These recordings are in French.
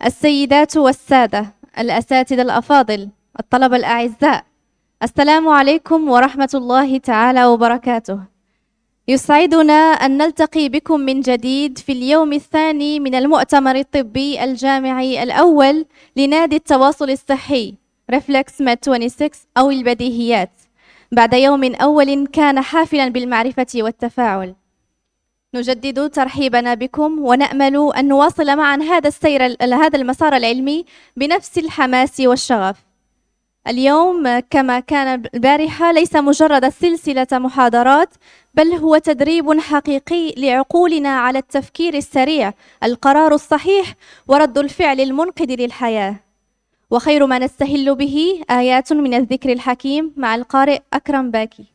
السيدات والسادة، الأساتذة الأفاضل، الطلبة الأعزاء، السلام عليكم ورحمة الله تعالى وبركاته. يسعدنا أن نلتقي بكم من جديد في اليوم الثاني من المؤتمر الطبي الجامعي الأول لنادي التواصل الصحي ريفلكس ميد 26 أو البديهيات، بعد يوم أول كان حافلا بالمعرفة والتفاعل. نجدد ترحيبنا بكم ونأمل أن نواصل معا هذا المسار العلمي بنفس الحماس والشغف. اليوم كما كان البارحة ليس مجرد سلسلة محاضرات، بل هو تدريب حقيقي لعقولنا على التفكير السريع، القرار الصحيح، ورد الفعل المنقذ للحياة. وخير ما نستهل به آيات من الذكر الحكيم مع القارئ أكرم باكي.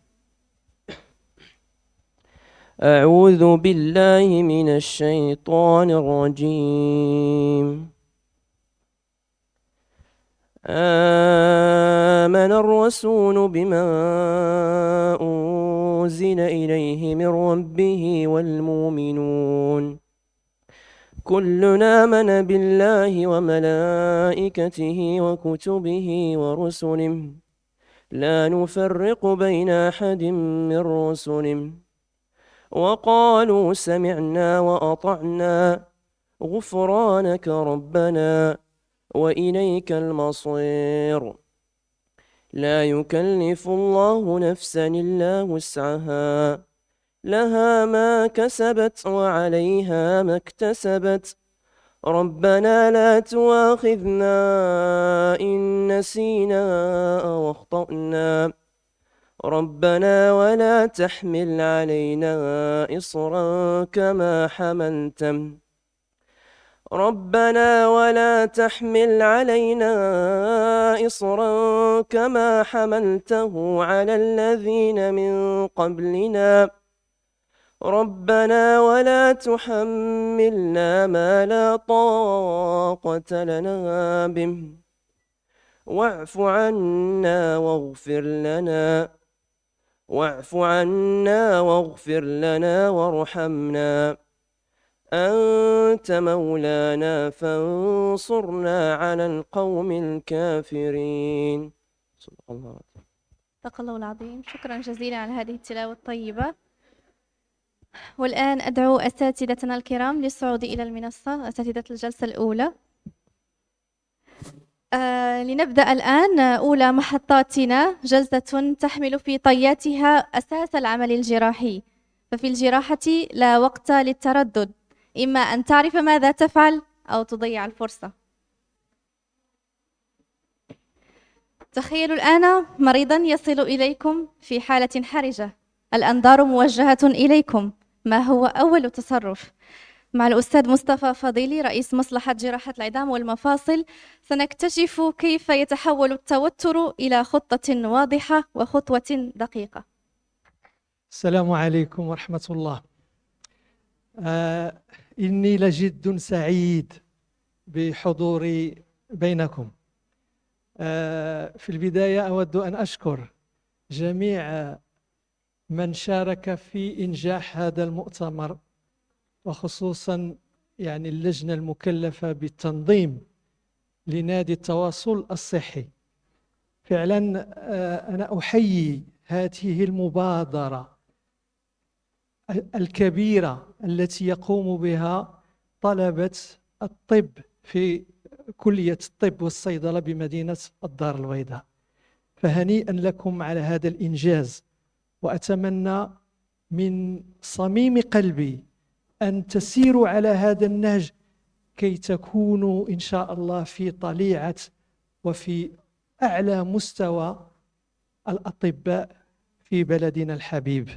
أعوذ بالله من الشيطان الرجيم. آمن الرسول بما أنزل إليه من ربه والمؤمنون كل آمن بالله وملائكته وكتبه ورسله لا نفرق بين أحد من رسله وقالوا سمعنا وأطعنا غفرانك ربنا وإليك المصير. لا يكلف الله نفسا إلا وسعها، لها ما كسبت وعليها ما اكتسبت. ربنا لا تؤاخذنا إن نسينا أو أخطأنا، ربنا ولا تحمل علينا إصرا كما حملته ربنا ولا تحمل علينا إصرا كما حملته على الذين من قبلنا ربنا ولا تحملنا ما لا طاقة لنا به واعف عنا واغفر لنا وارحمنا، أنت مولانا فانصرنا على القوم الكافرين. صدق الله العظيم. شكرا جزيلا على هذه التلاوة الطيبة. والآن أدعو أساتذتنا الكرام للصعود إلى المنصة، أساتذة الجلسة الأولى. لنبدأ الآن أولى محطاتنا، جلسة تحمل في طياتها أساس العمل الجراحي. ففي الجراحة لا وقت للتردد، إما أن تعرف ماذا تفعل أو تضيع الفرصة. تخيلوا الآن مريضا يصل إليكم في حالة حرجة، الأنظار موجهة إليكم، ما هو أول تصرف؟ مع الأستاذ مصطفى فضيلي رئيس مصلحة جراحة العظام والمفاصل سنكتشف كيف يتحول التوتر إلى خطة واضحة وخطوة دقيقة. السلام عليكم ورحمة الله. إني لجد سعيد بحضوري بينكم. في البداية أود أن أشكر جميع من شارك في إنجاح هذا المؤتمر، وخصوصا اللجنة المكلفة بالتنظيم لنادي التواصل الصحي. فعلا أنا أحيي هذه المبادرة الكبيرة التي يقوم بها طلبة الطب في كلية الطب والصيدلة بمدينة الدار البيضاء. فهنيئا لكم على هذا الإنجاز، وأتمنى من صميم قلبي أن تسيروا على هذا النهج كي تكونوا إن شاء الله في طليعة وفي أعلى مستوى الأطباء في بلدنا الحبيب.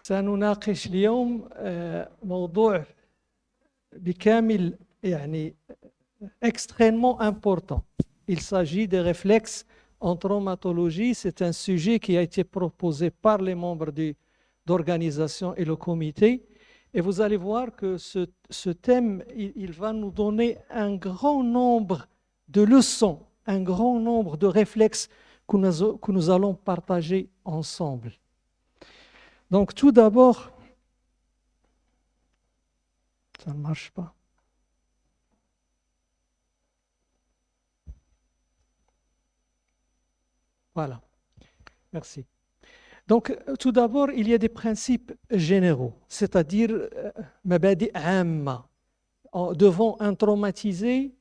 سنناقش اليوم موضوع بكامل extrêmement important. Il s'agit des réflexes en traumatologie. C'est un sujet qui a été proposé par les membres d'organisation et le comité. Et vous allez voir que ce thème, il va nous donner un grand nombre de leçons, un grand nombre de réflexes que nous allons partager ensemble. Donc tout d'abord, ça ne marche pas. Voilà. Merci. Donc, tout d'abord, il y a des principes généraux, c'est-à-dire mabadi amma. Devant un traumatisé,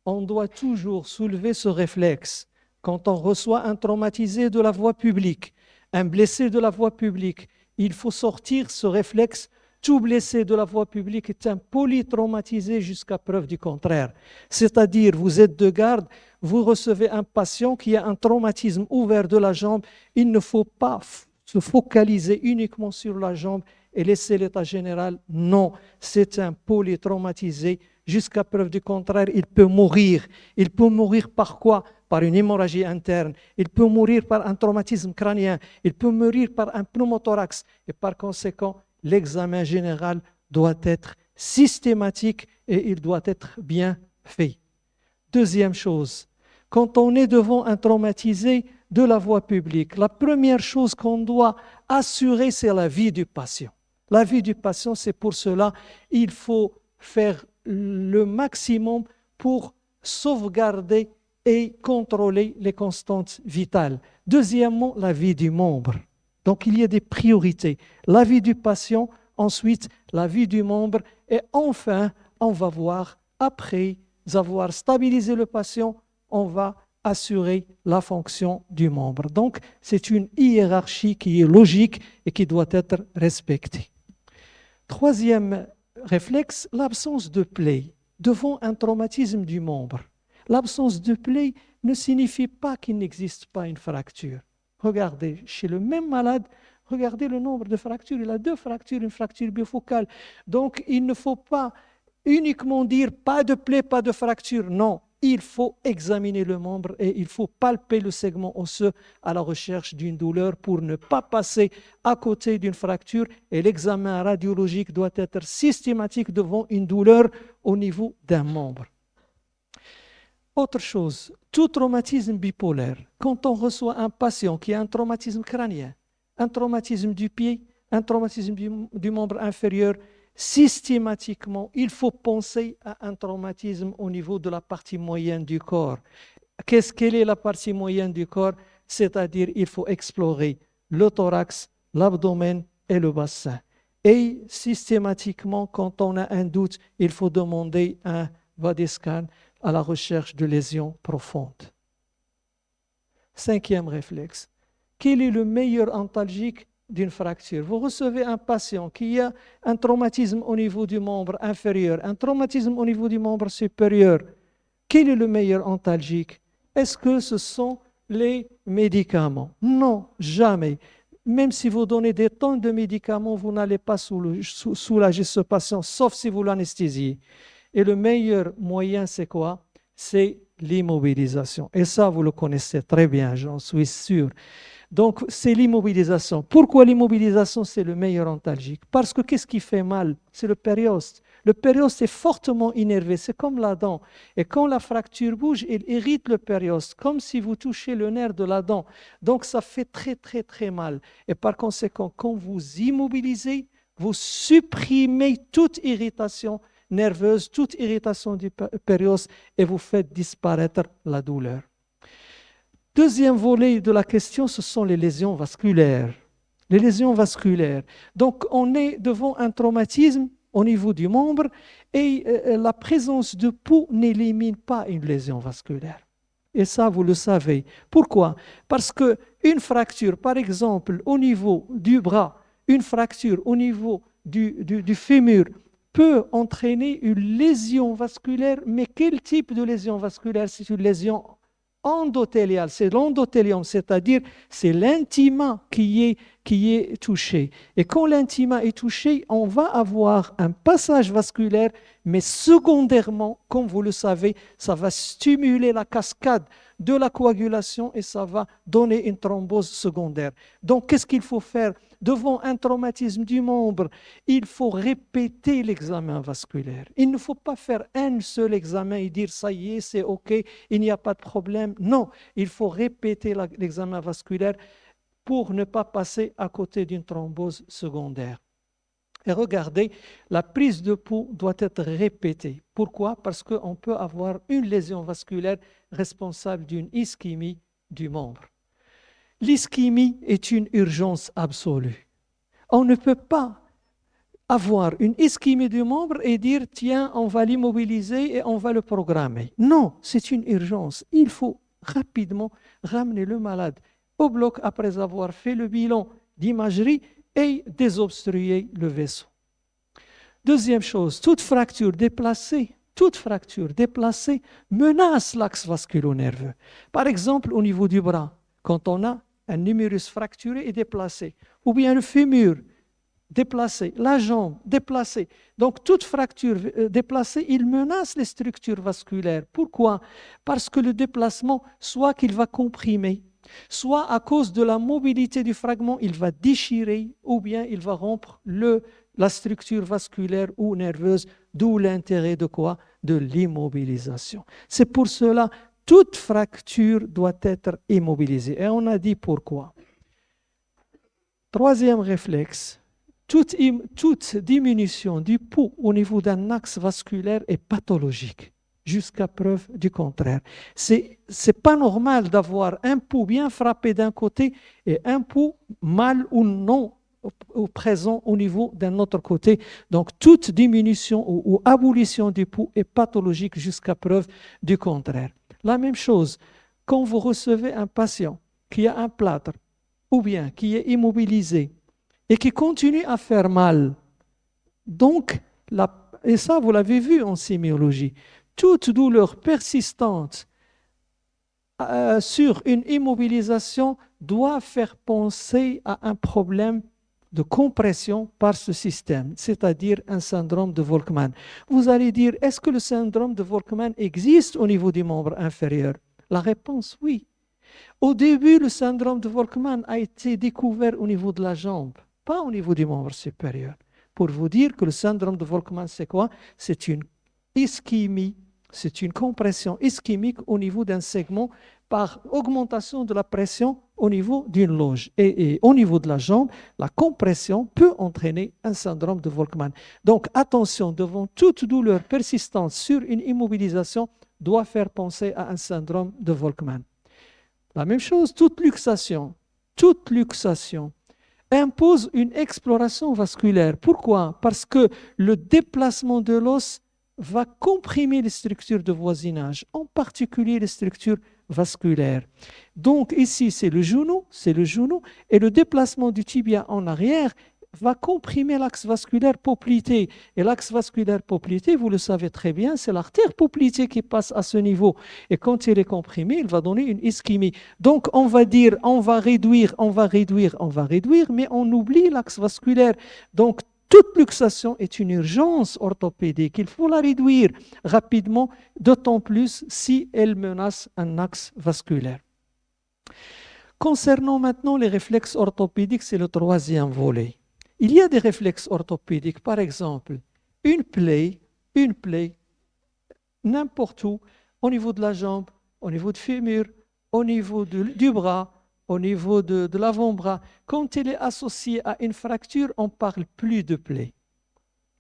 on doit toujours soulever ce réflexe. Quand on reçoit un traumatisé de la voie publique, un blessé de la voie publique, il faut sortir ce réflexe. Tout blessé de la voie publique est un polytraumatisé jusqu'à preuve du contraire. C'est-à-dire, vous êtes de garde, vous recevez un patient qui a un traumatisme ouvert de la jambe, il ne faut pas se focaliser uniquement sur la jambe et laisser l'état général. Non, c'est un polytraumatisé. Jusqu'à preuve du contraire, il peut mourir. Il peut mourir par quoi? Par une hémorragie interne. Il peut mourir par un traumatisme crânien. Il peut mourir par un pneumothorax. Et par conséquent, l'examen général doit être systématique et il doit être bien fait. Deuxième chose, quand on est devant un traumatisé de la voie publique, la première chose qu'on doit assurer, c'est la vie du patient. La vie du patient, c'est pour cela il faut faire le maximum pour sauvegarder et contrôler les constantes vitales. Deuxièmement, la vie du membre. Donc, il y a des priorités. La vie du patient, ensuite la vie du membre et enfin, on va voir, après avoir stabilisé le patient, on va assurer la fonction du membre. Donc, c'est une hiérarchie qui est logique et qui doit être respectée. Troisième réflexe, l'absence de plaie devant un traumatisme du membre. L'absence de plaie ne signifie pas qu'il n'existe pas une fracture. Regardez, chez le même malade, regardez le nombre de fractures. Il a 2 fractures, une fracture bifocale. Donc, il ne faut pas uniquement dire pas de plaie, pas de fracture. Non, il faut examiner le membre et il faut palper le segment osseux à la recherche d'une douleur pour ne pas passer à côté d'une fracture. Et l'examen radiologique doit être systématique devant une douleur au niveau d'un membre. Autre chose, tout traumatisme bipolaire, quand on reçoit un patient qui a un traumatisme crânien, un traumatisme du pied, un traumatisme du membre inférieur, systématiquement, il faut penser à un traumatisme au niveau de la partie moyenne du corps. Quelle est la partie moyenne du corps? C'est-à-dire il faut explorer le thorax, l'abdomen et le bassin. Et systématiquement, quand on a un doute, il faut demander un VADISCAN à la recherche de lésions profondes. 5e réflexe. Quel est le meilleur antalgique d'une fracture? Vous recevez un patient qui a un traumatisme au niveau du membre inférieur, un traumatisme au niveau du membre supérieur. Quel est le meilleur antalgique? Est-ce que ce sont les médicaments? Non, jamais. Même si vous donnez des tonnes de médicaments, vous n'allez pas soulager ce patient, sauf si vous l'anesthésiez. Et le meilleur moyen, c'est quoi? C'est l'immobilisation. Et ça, vous le connaissez très bien, j'en suis sûr. Donc, c'est l'immobilisation. Pourquoi l'immobilisation, c'est le meilleur antalgique? Parce que qu'est-ce qui fait mal? C'est le périoste. Le périoste est fortement innervé, c'est comme la dent. Et quand la fracture bouge, elle irrite le périoste, comme si vous touchez le nerf de la dent. Donc, ça fait très, très, très mal. Et par conséquent, quand vous immobilisez, vous supprimez toute irritation nerveuse, toute irritation du périoste et vous faites disparaître la douleur. Deuxième volet de la question, ce sont les lésions vasculaires. Les lésions vasculaires. Donc, on est devant un traumatisme au niveau du membre et la présence de pouls n'élimine pas une lésion vasculaire. Et ça, vous le savez. Pourquoi? Parce qu'une fracture, par exemple, au niveau du bras, une fracture au niveau du fémur, peut entraîner une lésion vasculaire, mais quel type de lésion vasculaire? C'est une lésion endothéliale, c'est l'endothélium, c'est-à-dire c'est l'intima qui est touché. Et quand l'intima est touché, on va avoir un passage vasculaire, mais secondairement, comme vous le savez, ça va stimuler la cascade de la coagulation et ça va donner une thrombose secondaire. Donc, qu'est-ce qu'il faut faire? Devant un traumatisme du membre, il faut répéter l'examen vasculaire. Il ne faut pas faire un seul examen et dire ça y est, c'est OK, il n'y a pas de problème. Non, il faut répéter l'examen vasculaire pour ne pas passer à côté d'une thrombose secondaire. Et regardez, la prise de pouls doit être répétée. Pourquoi? Parce qu'on peut avoir une lésion vasculaire responsable d'une ischémie du membre. l'ischémie est une urgence absolue. On ne peut pas avoir une ischémie du membre et dire « tiens, on va l'immobiliser et on va le programmer ». Non, c'est une urgence. Il faut rapidement ramener le malade au bloc après avoir fait le bilan d'imagerie et désobstruer le vaisseau. Deuxième chose, toute fracture déplacée menace l'axe vasculo-nerveux. Par exemple, au niveau du bras, quand on a un humérus fracturé et déplacé, ou bien le fémur déplacé, la jambe déplacée. Donc, toute fracture déplacée, il menace les structures vasculaires. Pourquoi? Parce que le déplacement, soit qu'il va comprimer, soit à cause de la mobilité du fragment, il va déchirer, ou bien il va rompre la structure vasculaire ou nerveuse, d'où l'intérêt de quoi? De l'immobilisation. C'est pour cela toute fracture doit être immobilisée. Et on a dit pourquoi. Troisième réflexe, toute diminution du pouls au niveau d'un axe vasculaire est pathologique, jusqu'à preuve du contraire. C'est pas normal d'avoir un pouls bien frappé d'un côté et un pouls mal ou non présent au niveau d'un autre côté. Donc, toute diminution ou abolition du pouls est pathologique jusqu'à preuve du contraire. La même chose, quand vous recevez un patient qui a un plâtre ou bien qui est immobilisé et qui continue à faire mal, donc, et ça vous l'avez vu en sémiologie, toute douleur persistante sur une immobilisation doit faire penser à un problème de compression par ce système, c'est-à-dire un syndrome de Volkmann. Vous allez dire, est-ce que le syndrome de Volkmann existe au niveau du membre inférieur? La réponse, oui. Au début, le syndrome de Volkmann a été découvert au niveau de la jambe, pas au niveau du membre supérieur. Pour vous dire que le syndrome de Volkmann, c'est quoi? C'est une ischémie, c'est une compression ischémique au niveau d'un segment par augmentation de la pression au niveau d'une loge. Et au niveau de la jambe, la compression peut entraîner un syndrome de Volkmann. Donc attention, devant toute douleur persistante sur une immobilisation, doit faire penser à un syndrome de Volkmann. La même chose, toute luxation impose une exploration vasculaire. Pourquoi? Parce que le déplacement de l'os va comprimer les structures de voisinage, en particulier les structures vasculaires. Donc ici, c'est le genou, et le déplacement du tibia en arrière va comprimer l'axe vasculaire poplité. Et l'axe vasculaire poplité, vous le savez très bien, c'est l'artère poplitée qui passe à ce niveau. Et quand il est comprimé, il va donner une ischémie. Donc on va dire, on va réduire, mais on oublie l'axe vasculaire. Donc toute luxation est une urgence orthopédique. Il faut la réduire rapidement, d'autant plus si elle menace un axe vasculaire. Concernant maintenant les réflexes orthopédiques, c'est le troisième volet. Il y a des réflexes orthopédiques, par exemple, une plaie, n'importe où, au niveau de la jambe, au niveau du fémur, au niveau du bras, au niveau de l'avant-bras. Quand il est associé à une fracture, on ne parle plus de plaie.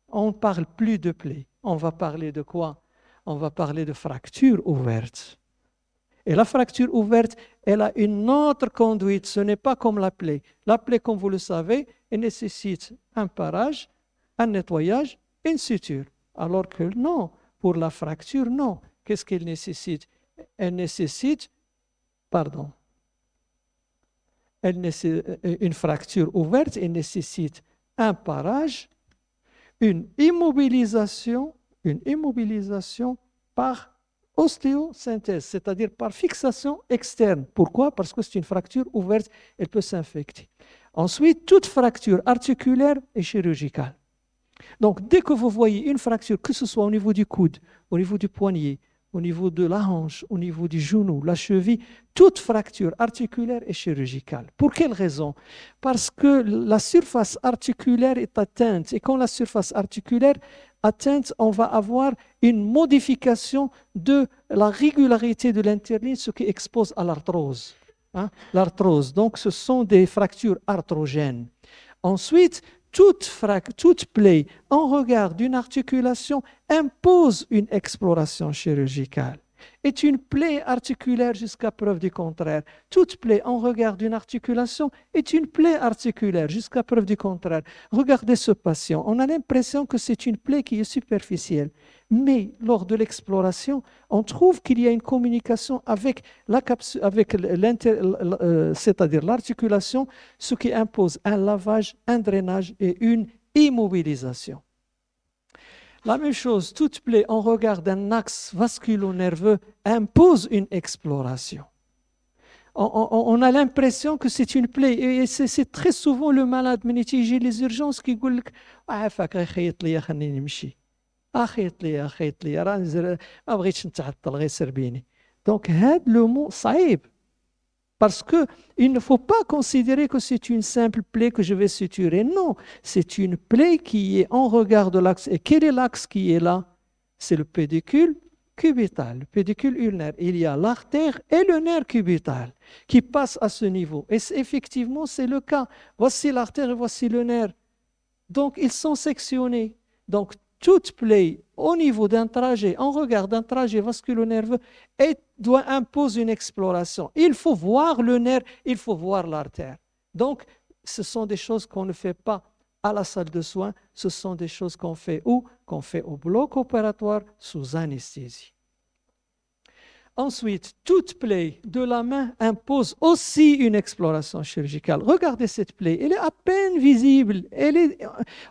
On va parler de quoi? On va parler de fracture ouverte. Et la fracture ouverte, elle a une autre conduite. Ce n'est pas comme la plaie. La plaie, comme vous le savez, elle nécessite un parage, un nettoyage, une suture. Alors que non, pour la fracture, non. Qu'est-ce qu'elle nécessite? Une fracture ouverte, elle nécessite un parage, une immobilisation par ostéosynthèse, c'est-à-dire par fixation externe. Pourquoi? Parce que c'est une fracture ouverte, elle peut s'infecter. Ensuite, toute fracture articulaire est chirurgicale. Donc, dès que vous voyez une fracture, que ce soit au niveau du coude, au niveau du poignet, au niveau de la hanche, au niveau du genou, la cheville, toute fracture articulaire est chirurgicale. Pour quelle raison? Parce que la surface articulaire est atteinte. Et quand la surface articulaire est atteinte, on va avoir une modification de la régularité de l'interligne, ce qui expose à l'arthrose. L'arthrose, donc ce sont des fractures arthrogènes. Ensuite, toute plaie en regard d'une articulation impose une exploration chirurgicale. est une plaie articulaire jusqu'à preuve du contraire. Toute plaie en regard d'une articulation est une plaie articulaire jusqu'à preuve du contraire. Regardez ce patient, on a l'impression que c'est une plaie qui est superficielle. Mais lors de l'exploration, on trouve qu'il y a une communication avec c'est-à-dire l'articulation, ce qui impose un lavage, un drainage et une immobilisation. La même chose, toute plaie en regard d'un axe vasculo-nerveux impose une exploration. On a l'impression que c'est une plaie et c'est très souvent le malade من يجي les urgences qui يقول لك عافاك غير خيط لي خليني نمشي خيط لي راه ما بغيتش نتعطل غير سربيني. Donc هذا le mot صعيب parce qu'il ne faut pas considérer que c'est une simple plaie que je vais suturer. Non, c'est une plaie qui est en regard de l'axe. Et quel est l'axe qui est là? C'est le pédicule cubital, le pédicule ulnaire. Il y a l'artère et le nerf cubital qui passent à ce niveau. Et effectivement, c'est le cas. Voici l'artère et voici le nerf. Donc, ils sont sectionnés. Donc, toute plaie au niveau d'un trajet, en regard d'un trajet vasculo-nerveux, impose une exploration. Il faut voir le nerf, il faut voir l'artère. Donc, ce sont des choses qu'on ne fait pas à la salle de soins, ce sont des choses qu'on fait où? Qu'on fait au bloc opératoire sous anesthésie. Ensuite, toute plaie de la main impose aussi une exploration chirurgicale. Regardez cette plaie, elle est à peine visible, elle est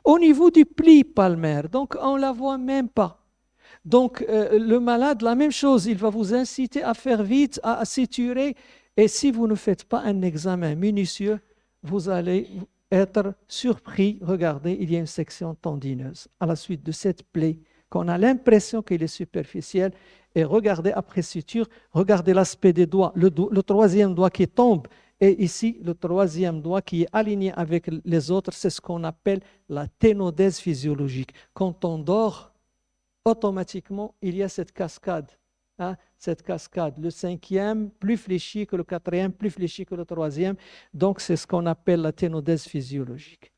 au niveau du pli palmaire, donc on ne la voit même pas. Donc le malade, la même chose, il va vous inciter à faire vite, à suturer, et si vous ne faites pas un examen minutieux, vous allez être surpris. Regardez, il y a une section tendineuse à la suite de cette plaie, qu'on a l'impression qu'elle est superficielle. Et regardez après suture, regardez l'aspect des doigts, le troisième doigt qui tombe, et ici le troisième doigt qui est aligné avec les autres, c'est ce qu'on appelle la ténodèse physiologique. Quand on dort, automatiquement, il y a cette cascade. Cette cascade, le cinquième plus fléchi que le quatrième, plus fléchi que le troisième, donc c'est ce qu'on appelle la ténodèse physiologique.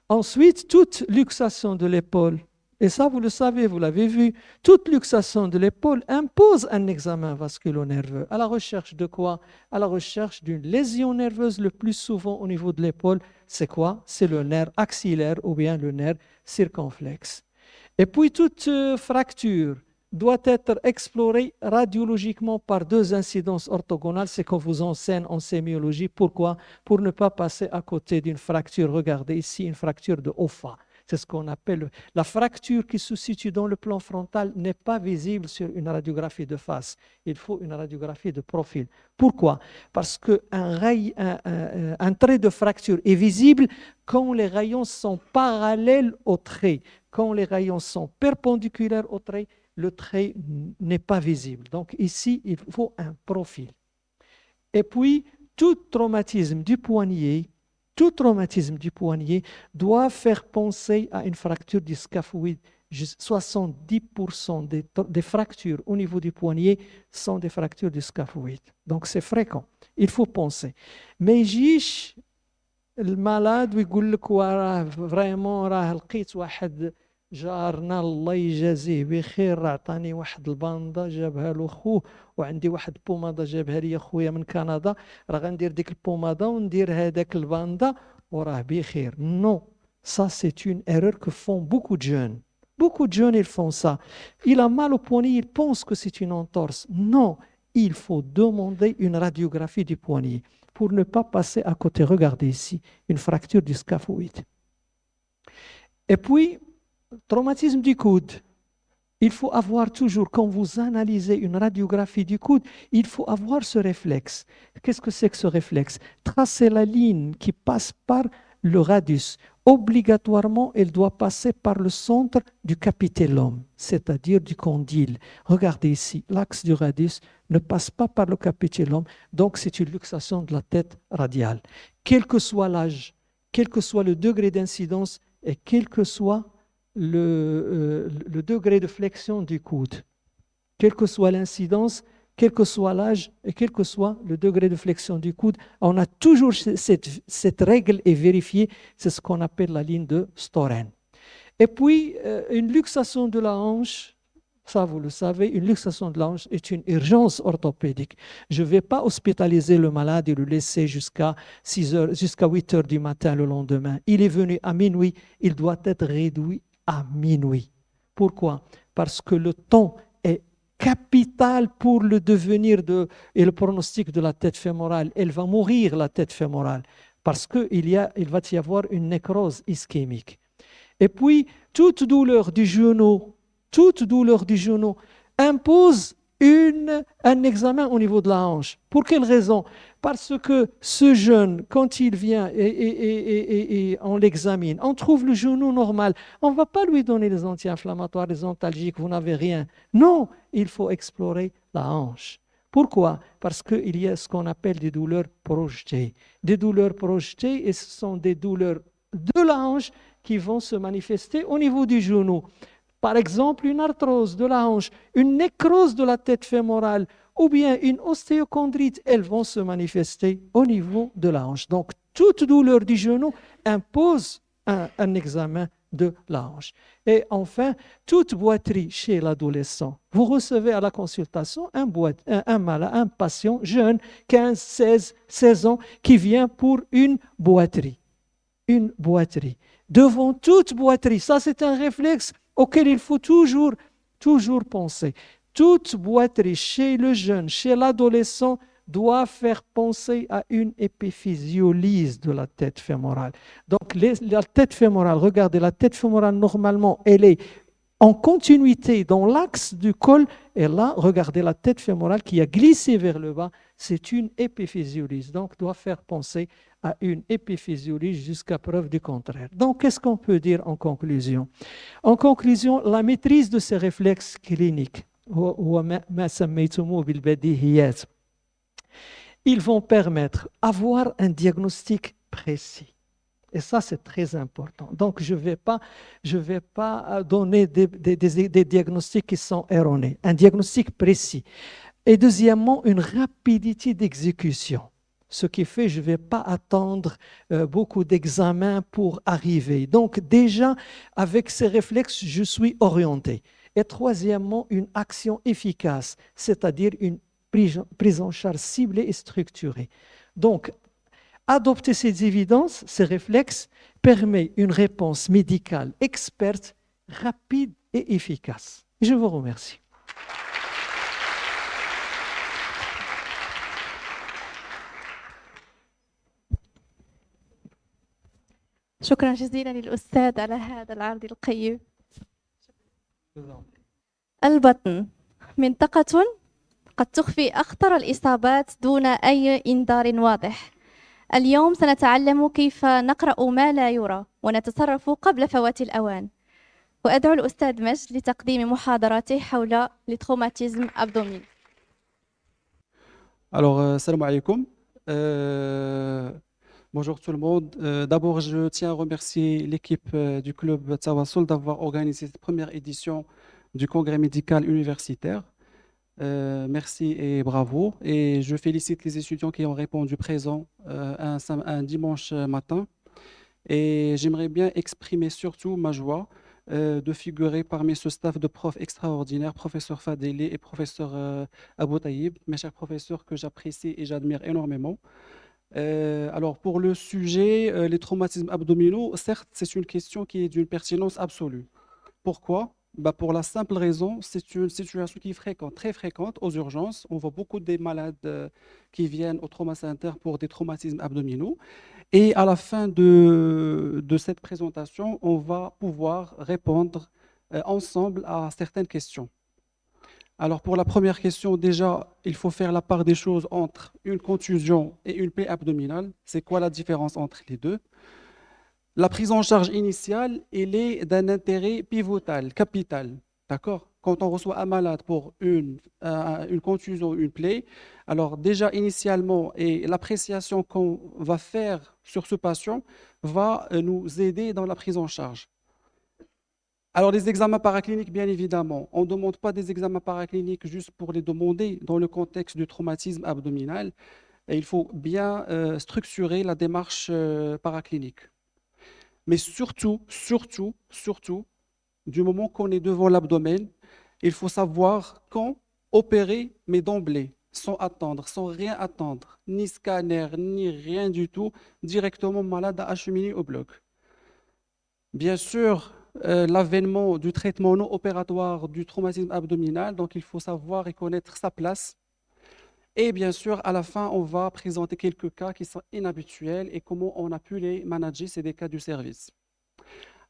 Ensuite, toute luxation de l'épaule, et ça, vous le savez, vous l'avez vu, toute luxation de l'épaule impose un examen vasculo-nerveux. À la recherche de quoi? À la recherche d'une lésion nerveuse, le plus souvent au niveau de l'épaule. C'est quoi? C'est le nerf axillaire ou bien le nerf circonflexe. Et puis, toute fracture doit être explorée radiologiquement par deux incidences orthogonales. C'est qu'on vous enseigne en sémiologie. Pourquoi? Pour ne pas passer à côté d'une fracture. Regardez ici, une fracture de Hoffa. C'est ce qu'on appelle la fracture qui se situe dans le plan frontal n'est pas visible sur une radiographie de face. Il faut une radiographie de profil. Pourquoi? Parce qu'un trait de fracture est visible quand les rayons sont parallèles au trait. Quand les rayons sont perpendiculaires au trait, le trait n'est pas visible. Donc ici, il faut un profil. Et puis, tout traumatisme du poignet doit faire penser à une fracture du scaphoïde. 70% des fractures au niveau du poignet sont des fractures du scaphoïde. Donc c'est fréquent. Il faut penser. Mais يجيش المالاد ويقول لك vraiment راه لقيت واحد جارنا الله يجازيه بخير عطاني واحد الباندا جابها له خوه وعندي واحد بومادا جابها لي خويا من كندا راه غندير ديك البومادا وندير هذاك الباندا وراه بخير. Non, ça c'est une erreur que font beaucoup de jeunes. Beaucoup de jeunes ils font ça. Il a mal au poignet, il pense que c'est une entorse. Non, il faut demander une radiographie du poignet pour ne pas passer à côté. Regardez ici, une fracture du scaphoïde. Et puis traumatisme du coude. Il faut avoir toujours, quand vous analysez une radiographie du coude, il faut avoir ce réflexe. Qu'est-ce que c'est que ce réflexe? Tracer la ligne qui passe par le radius. Obligatoirement, elle doit passer par le centre du capitellum, c'est-à-dire du condyle. Regardez ici, l'axe du radius ne passe pas par le capitellum, donc c'est une luxation de la tête radiale. Quel que soit l'âge, quel que soit le degré d'incidence et quel que soit le degré de flexion du coude, quelle que soit l'incidence, quel que soit l'âge et quel que soit le degré de flexion du coude, on a toujours cette règle est vérifiée, c'est ce qu'on appelle la ligne de Storen. Et puis, une luxation de la hanche, Ça, vous le savez, une luxation de la hanche est une urgence orthopédique. Je ne vais pas hospitaliser le malade et le laisser jusqu'à 8 heures du matin le lendemain. Il est venu à minuit, il doit être réduit à minuit. Pourquoi? Parce que le temps est capital pour le devenir et le pronostic de la tête fémorale. Elle va mourir, la tête fémorale, parce qu'il va y avoir une nécrose ischémique. Et puis, toute douleur du genou impose un examen au niveau de la hanche. Pour quelle raison? Parce que ce jeune, quand il vient et on l'examine, on trouve le genou normal. On ne va pas lui donner des anti-inflammatoires, des antalgiques, vous n'avez rien. Non, il faut explorer la hanche. Pourquoi? Parce qu'il y a ce qu'on appelle des douleurs projetées. Des douleurs projetées, et ce sont des douleurs de la hanche qui vont se manifester au niveau du genou. Par exemple, une arthrose de la hanche, une nécrose de la tête fémorale ou bien une ostéochondrite, elles vont se manifester au niveau de la hanche. Donc, toute douleur du genou impose un examen de la hanche. Et enfin, toute boiterie chez l'adolescent. Vous recevez à la consultation un malade, un patient jeune, 15, 16 ans, qui vient pour une boiterie. Une boiterie. Devant toute boiterie, ça c'est un réflexe auquel il faut toujours penser. Toute boiterie chez le jeune, chez l'adolescent, doit faire penser à une épiphysiolyse de la tête fémorale. Donc la tête fémorale, regardez, la tête fémorale normalement, elle est en continuité dans l'axe du col, et là, regardez la tête fémorale qui a glissé vers le bas, c'est une épiphysiolyse. Donc doit faire penser à une épiphysiolyse jusqu'à preuve du contraire. Donc, qu'est-ce qu'on peut dire en conclusion? En conclusion, la maîtrise de ces réflexes cliniques, ils vont permettre d'avoir un diagnostic précis. Et ça, c'est très important. Donc, je ne vais pas donner des diagnostics qui sont erronés. Un diagnostic précis. Et deuxièmement, une rapidité d'exécution. Ce qui fait, je ne vais pas attendre beaucoup d'examens pour arriver. Donc déjà, avec ces réflexes, je suis orienté. Et troisièmement, une action efficace, c'est-à-dire une prise en charge ciblée et structurée. Donc, adopter ces évidences, ces réflexes, permet une réponse médicale experte, rapide et efficace. Je vous remercie. شكرا جزيلا للأستاذ على هذا العرض القيم. البطن منطقة قد تخفي أخطر الإصابات دون أي إنذار واضح. اليوم سنتعلم كيف نقرأ ما لا يرى ونتصرف قبل فوات الأوان. وأدعو الأستاذ مجد لتقديم محاضرته حول التروماتيزم أبدومين. Alors, salam alaikum. Bonjour tout le monde. D'abord, je tiens à remercier l'équipe du club Tawassul d'avoir organisé cette première édition du congrès médical universitaire. Merci et bravo. Et je félicite les étudiants qui ont répondu présent un dimanche matin. Et j'aimerais bien exprimer surtout ma joie de figurer parmi ce staff de profs extraordinaires, professeur Fadeli et professeur Abou Taïb, mes chers professeurs que j'apprécie et j'admire énormément. Alors pour le sujet, les traumatismes abdominaux, certes, c'est une question qui est d'une pertinence absolue. Pourquoi? Pour la simple raison, c'est une situation qui est fréquente, très fréquente aux urgences. On voit beaucoup des malades qui viennent au trauma center pour des traumatismes abdominaux. Et à la fin de cette présentation, on va pouvoir répondre ensemble à certaines questions. Alors pour la première question, déjà, il faut faire la part des choses entre une contusion et une plaie abdominale. C'est quoi la différence entre les deux? La prise en charge initiale, elle est d'un intérêt pivotal, capital. D'accord? Quand on reçoit un malade pour une contusion, une plaie, alors déjà initialement, et l'appréciation qu'on va faire sur ce patient va nous aider dans la prise en charge. Alors, les examens paracliniques, bien évidemment, on ne demande pas des examens paracliniques juste pour les demander dans le contexte du traumatisme abdominal. Et il faut bien structurer la démarche paraclinique. Mais surtout, du moment qu'on est devant l'abdomen, Il faut savoir quand opérer, mais d'emblée, sans attendre, sans rien attendre, ni scanner, ni rien du tout, directement malade à acheminer au bloc. Bien sûr, l'avènement du traitement non opératoire du traumatisme abdominal, donc il faut savoir et connaître sa place. Et bien sûr, à la fin, on va présenter quelques cas qui sont inhabituels et comment on a pu les manager, c'est des cas du service.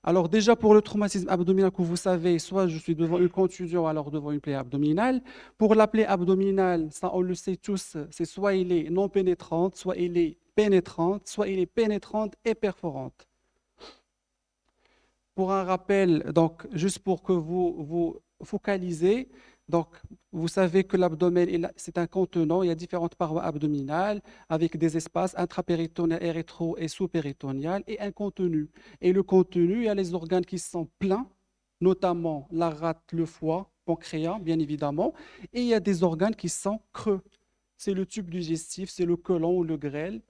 Alors déjà pour le traumatisme abdominal que vous savez, soit je suis devant une contusion, alors devant une plaie abdominale. Pour la plaie abdominale, ça on le sait tous, c'est soit il est non pénétrante, soit il est pénétrante, soit il est pénétrante et perforante. Pour un rappel, donc juste pour que vous focalisez, donc vous savez que l'abdomen c'est un contenant, il y a différentes parois abdominales avec des espaces intrapéritonéal, rétro et sous-péritonéal et un contenu. Et le contenu, il y a les organes qui sont pleins, notamment la rate, le foie, pancréas, bien évidemment, et il y a des organes qui sont creux. C'est le tube digestif, c'est le côlon ou le grêle.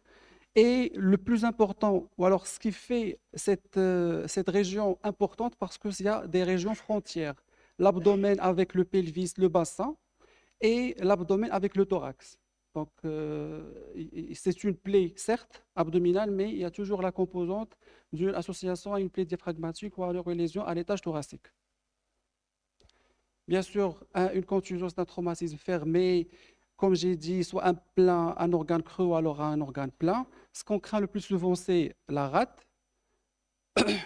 Et le plus important, ou alors ce qui fait cette région importante, parce qu'il y a des régions frontières, l'abdomen avec le pelvis, le bassin, et l'abdomen avec le thorax. Donc, c'est une plaie, certes, abdominale, mais il y a toujours la composante d'une association à une plaie diaphragmatique ou à une lésion à l'étage thoracique. Bien sûr, une contusion, c'est un traumatisme fermé, comme j'ai dit, soit un organe creux ou alors un organe plein. Ce qu'on craint le plus souvent, c'est la rate,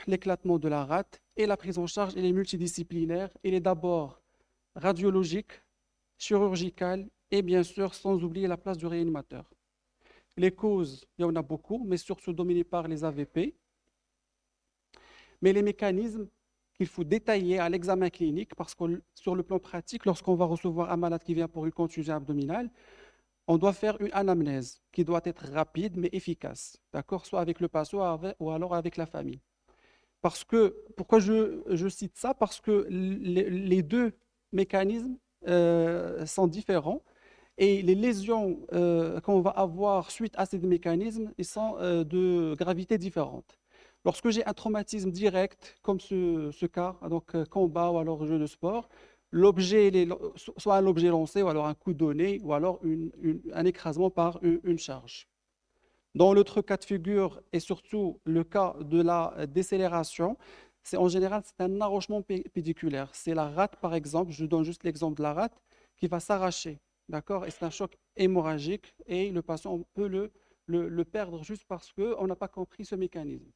l'éclatement de la rate, et la prise en charge, elle est multidisciplinaire. Elle est d'abord radiologique, chirurgicale, et bien sûr, sans oublier la place du réanimateur. Les causes, il y en a beaucoup, mais surtout dominées par les AVP. Mais les mécanismes qu'il faut détailler à l'examen clinique, parce que sur le plan pratique, lorsqu'on va recevoir un malade qui vient pour une contusion abdominale, on doit faire une anamnèse qui doit être rapide mais efficace, d'accord, soit avec le patient ou alors avec la famille. Pourquoi je cite ça? Parce que les deux mécanismes sont différents et les lésions qu'on va avoir suite à ces deux mécanismes, ils sont de gravité différente. Lorsque j'ai un traumatisme direct, comme ce cas, donc combat ou alors jeu de sport, l'objet, soit un objet lancé, ou alors un coup donné, ou alors un écrasement par une charge. Dans l'autre cas de figure, et surtout le cas de la décélération, en général, c'est un arrachement pédiculaire. C'est la rate, par exemple, je donne juste l'exemple de la rate, qui va s'arracher. D'accord? Et c'est un choc hémorragique, et le patient on peut le perdre juste parce qu'on n'a pas compris ce mécanisme.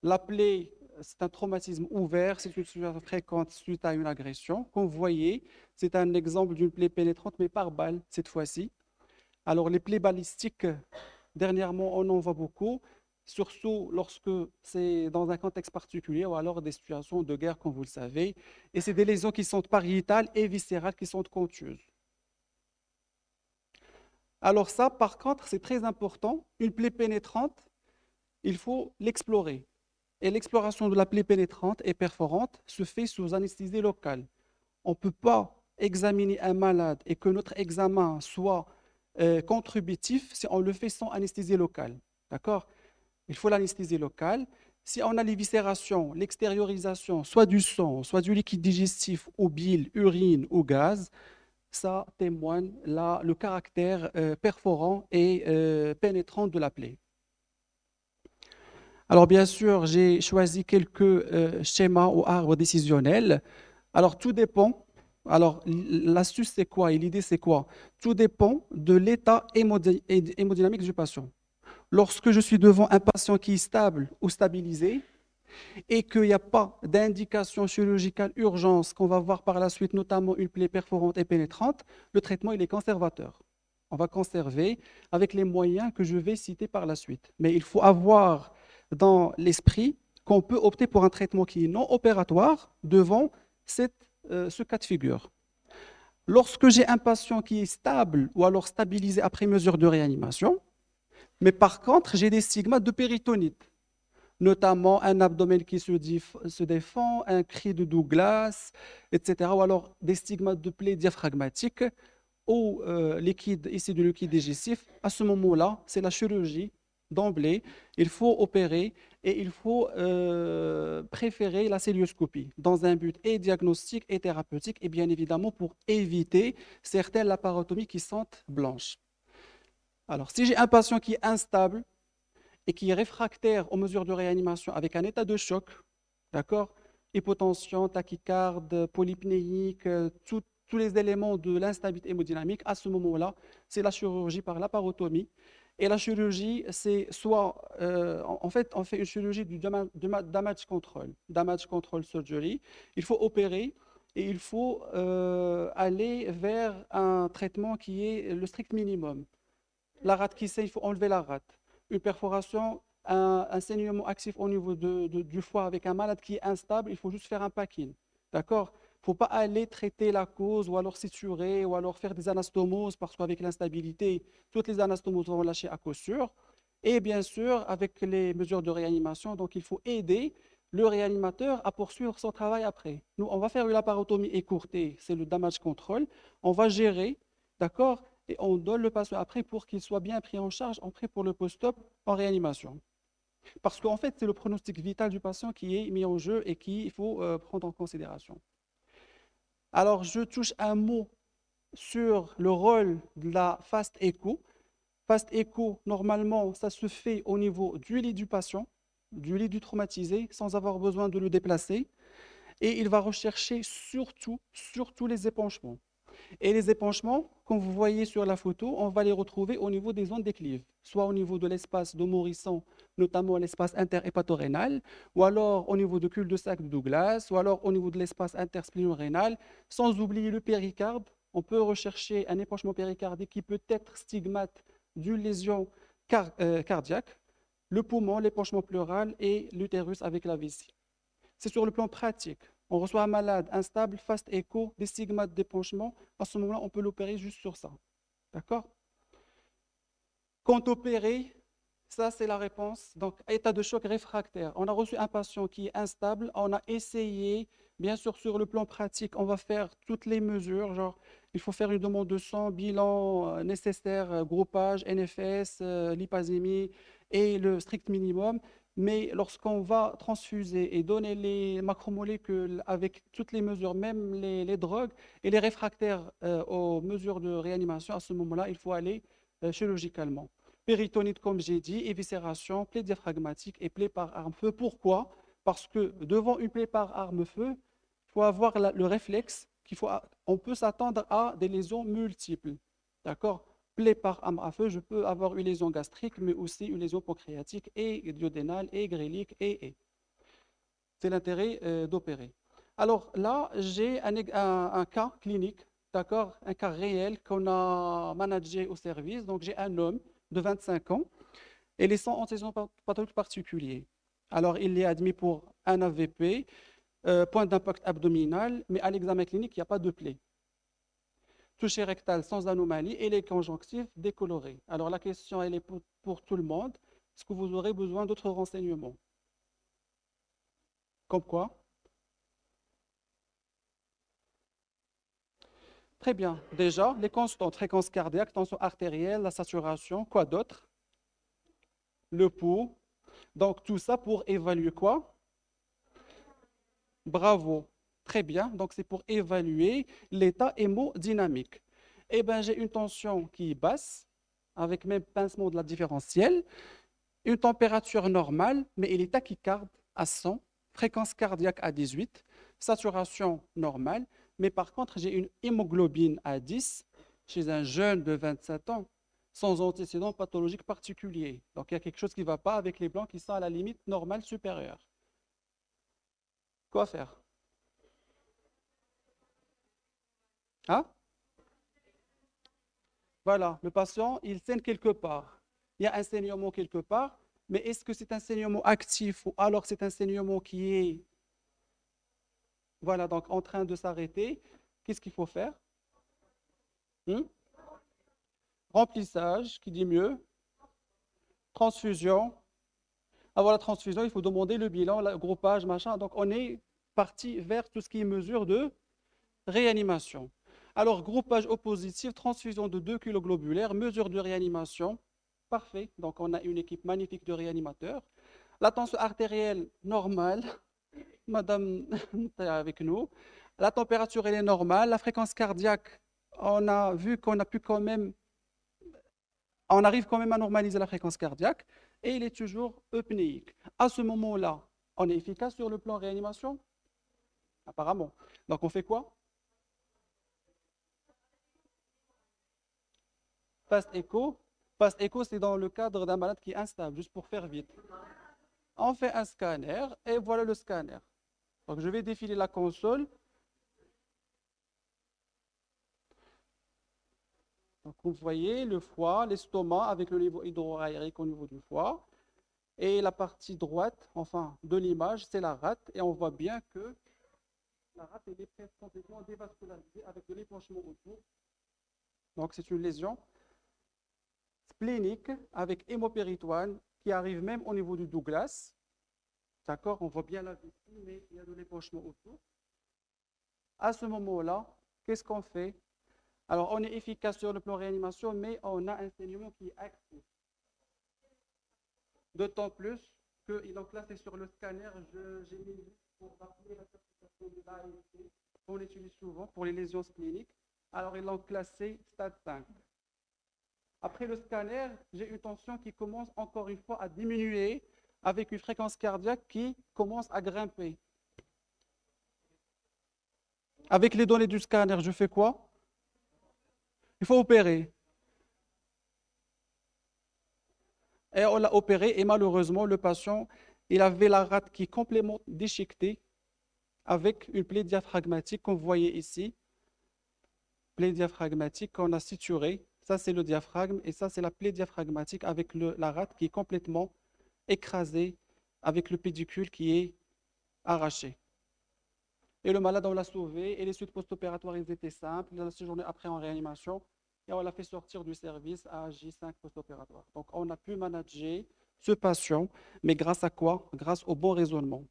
La plaie, c'est un traumatisme ouvert, c'est une situation fréquente suite à une agression. Comme vous voyez, c'est un exemple d'une plaie pénétrante, mais par balle cette fois-ci. Alors, les plaies balistiques, dernièrement, on en voit beaucoup, surtout lorsque c'est dans un contexte particulier ou alors des situations de guerre, comme vous le savez. Et c'est des lésions qui sont pariétales et viscérales, qui sont contuses. Alors ça, par contre, c'est très important. Une plaie pénétrante, il faut l'explorer. Et l'exploration de la plaie pénétrante et perforante se fait sous anesthésie locale. On ne peut pas examiner un malade et que notre examen soit contributif si on le fait sans anesthésie locale. D'accord? Il faut l'anesthésie locale. Si on a l'éviscération, l'extériorisation, soit du sang, soit du liquide digestif, ou bile, urine ou gaz, ça témoigne le caractère perforant et pénétrant de la plaie. Alors bien sûr, j'ai choisi quelques schémas ou arbres décisionnels. Alors tout dépend. Alors l'astuce c'est quoi et l'idée c'est quoi? Tout dépend de l'état hémodynamique du patient. Lorsque je suis devant un patient qui est stable ou stabilisé et qu'il n'y a pas d'indication chirurgicale urgence qu'on va voir par la suite, notamment une plaie perforante et pénétrante, le traitement il est conservateur. On va conserver avec les moyens que je vais citer par la suite. Mais il faut avoir dans l'esprit qu'on peut opter pour un traitement qui est non opératoire devant ce cas de figure. Lorsque j'ai un patient qui est stable ou alors stabilisé après mesure de réanimation, mais par contre, j'ai des stigmates de péritonite, notamment un abdomen qui se défend, un cri de Douglas, etc. Ou alors des stigmates de plaie diaphragmatique ou ici du liquide digestif. À ce moment-là, c'est la chirurgie d'emblée. Il faut opérer et il faut préférer la célioscopie dans un but et diagnostique et thérapeutique, et bien évidemment pour éviter certaines laparotomies qui sentent blanches. Alors, si j'ai un patient qui est instable et qui est réfractaire aux mesures de réanimation avec un état de choc, d'accord, hypotension, tachycarde, polypnéique, tous les éléments de l'instabilité hémodynamique, à ce moment-là, c'est la chirurgie par laparotomie. Et la chirurgie, c'est soit, en fait, on fait une chirurgie du damage control surgery. Il faut opérer et il faut aller vers un traitement qui est le strict minimum. La rate qui saigne, il faut enlever la rate. Une perforation, un saignement actif au niveau du foie avec un malade qui est instable, il faut juste faire un packing. D'accord? Il ne faut pas aller traiter la cause ou alors suturer ou alors faire des anastomoses parce qu'avec l'instabilité, toutes les anastomoses vont lâcher à coup sûr. Et bien sûr, avec les mesures de réanimation, donc il faut aider le réanimateur à poursuivre son travail après. Nous, on va faire une laparotomie écourtée, c'est le damage control. On va gérer, d'accord? Et on donne le patient après pour qu'il soit bien pris en charge, après pour le post-op en réanimation. Parce qu'en fait, c'est le pronostic vital du patient qui est mis en jeu et qu'il faut prendre en considération. Alors, je touche un mot sur le rôle de la fast echo. Fast echo, normalement, ça se fait au niveau du lit du patient, du lit du traumatisé, sans avoir besoin de le déplacer. Et il va rechercher surtout les épanchements. Et les épanchements, comme vous voyez sur la photo, on va les retrouver au niveau des zones déclives, soit au niveau de l'espace de Morisson, notamment l'espace interhépatorénal, ou alors au niveau de cul-de-sac de Douglas, ou alors au niveau de l'espace interspléno-rénal, sans oublier le péricarde. On peut rechercher un épanchement péricardique qui peut être stigmate d'une lésion cardiaque, le poumon, l'épanchement pleural et l'utérus avec la vessie. C'est sur le plan pratique. On reçoit un malade instable, fast echo, des stigmates d'épanchement. À ce moment-là, on peut l'opérer juste sur ça. D'accord? Quand opérer, ça c'est la réponse. Donc, état de choc réfractaire. On a reçu un patient qui est instable. On a essayé, bien sûr, sur le plan pratique, on va faire toutes les mesures. Genre, il faut faire une demande de sang, bilan nécessaire, groupage, NFS, lipasémie et le strict minimum. Mais lorsqu'on va transfuser et donner les macromolécules avec toutes les mesures, même les drogues et les réfractaires aux mesures de réanimation, à ce moment-là, il faut aller chirurgicalement. Péritonite, comme j'ai dit, éviscération, plaie diaphragmatique et plaie par arme-feu. Pourquoi? Parce que devant une plaie par arme-feu, il faut avoir le réflexe on peut s'attendre à des lésions multiples. D'accord? Plaie par arme à feu, je peux avoir une lésion gastrique, mais aussi une lésion pancréatique et duodénale et grélique et. C'est l'intérêt d'opérer. Alors là, j'ai un cas clinique, d'accord, un cas réel qu'on a managé au service. Donc j'ai un homme de 25 ans et les sans antécédents pathologiques particuliers. Alors il est admis pour un AVP, point d'impact abdominal, mais à l'examen clinique, il n'y a pas de plaie. Toucher rectal sans anomalie et les conjonctives décolorées. Alors la question, elle est pour tout le monde. Est-ce que vous aurez besoin d'autres renseignements? Comme quoi? Très bien. Déjà, les constantes, fréquence cardiaque, tension artérielle, la saturation, quoi d'autre? Le pouls. Donc tout ça pour évaluer quoi? Bravo. Très bien, donc c'est pour évaluer l'état hémodynamique. Eh bien, j'ai une tension qui est basse, avec même pincement de la différentielle, une température normale, mais il est tachycarde à 100, fréquence cardiaque à 18, saturation normale, mais par contre, j'ai une hémoglobine à 10 chez un jeune de 27 ans, sans antécédents pathologiques particuliers. Donc, il y a quelque chose qui ne va pas avec les blancs qui sont à la limite normale supérieure. Quoi faire? Hein? Voilà, le patient, il saigne quelque part. Il y a un saignement quelque part, mais est-ce que c'est un saignement actif ou alors c'est un saignement qui est, voilà, donc en train de s'arrêter? Qu'est-ce qu'il faut faire? Remplissage, qui dit mieux? Transfusion. Avant la transfusion, il faut demander le bilan, le groupage, machin. Donc on est parti vers tout ce qui est mesure de réanimation. Alors, groupage O positif, transfusion de 2 kg globulaires, mesure de réanimation. Parfait. Donc, on a une équipe magnifique de réanimateurs. La tension artérielle normale, madame est avec nous. La température, elle est normale. La fréquence cardiaque, on a vu qu'on a pu quand même, on arrive quand même à normaliser la fréquence cardiaque et il est toujours eupnéique. À ce moment-là, on est efficace sur le plan réanimation? Apparemment. Donc on fait quoi? Fast écho. Fast écho, c'est dans le cadre d'un malade qui est instable, juste pour faire vite. On fait un scanner et voilà le scanner. Donc je vais défiler la console. Donc vous voyez le foie, l'estomac avec le niveau hydroaérique au niveau du foie. Et la partie droite, enfin de l'image, c'est la rate. Et on voit bien que la rate est presque complètement dévascularisée avec de l'épanchement autour. Donc c'est une lésion splénique avec hémopéritoine qui arrive même au niveau du Douglas. D'accord, on voit bien la vessie, mais il y a de l'épanchement autour. À ce moment-là, qu'est-ce qu'on fait? Alors, on est efficace sur le plan réanimation, mais on a un saignement qui est actif. D'autant plus que, donc là, c'est sur le scanner, j'ai mis juste pour rappeler la classification de l'AST qu'on utilise souvent pour les lésions spléniques. Alors, ils l'ont classé stade 5. Après le scanner, j'ai une tension qui commence encore une fois à diminuer avec une fréquence cardiaque qui commence à grimper. Avec les données du scanner, je fais quoi? Il faut opérer. Et on l'a opéré et malheureusement, le patient, il avait la rate qui est complètement déchiquetée avec une plaie diaphragmatique qu'on voyait ici. Plaie diaphragmatique qu'on a suturée. Ça, c'est le diaphragme et ça, c'est la plaie diaphragmatique avec la rate qui est complètement écrasée avec le pédicule qui est arraché. Et le malade, on l'a sauvé et les suites post-opératoires, ils étaient simples. Il a séjourné après en réanimation et on l'a fait sortir du service à J5 post-opératoire. Donc, on a pu manager ce patient, mais grâce à quoi? Grâce au bon raisonnement.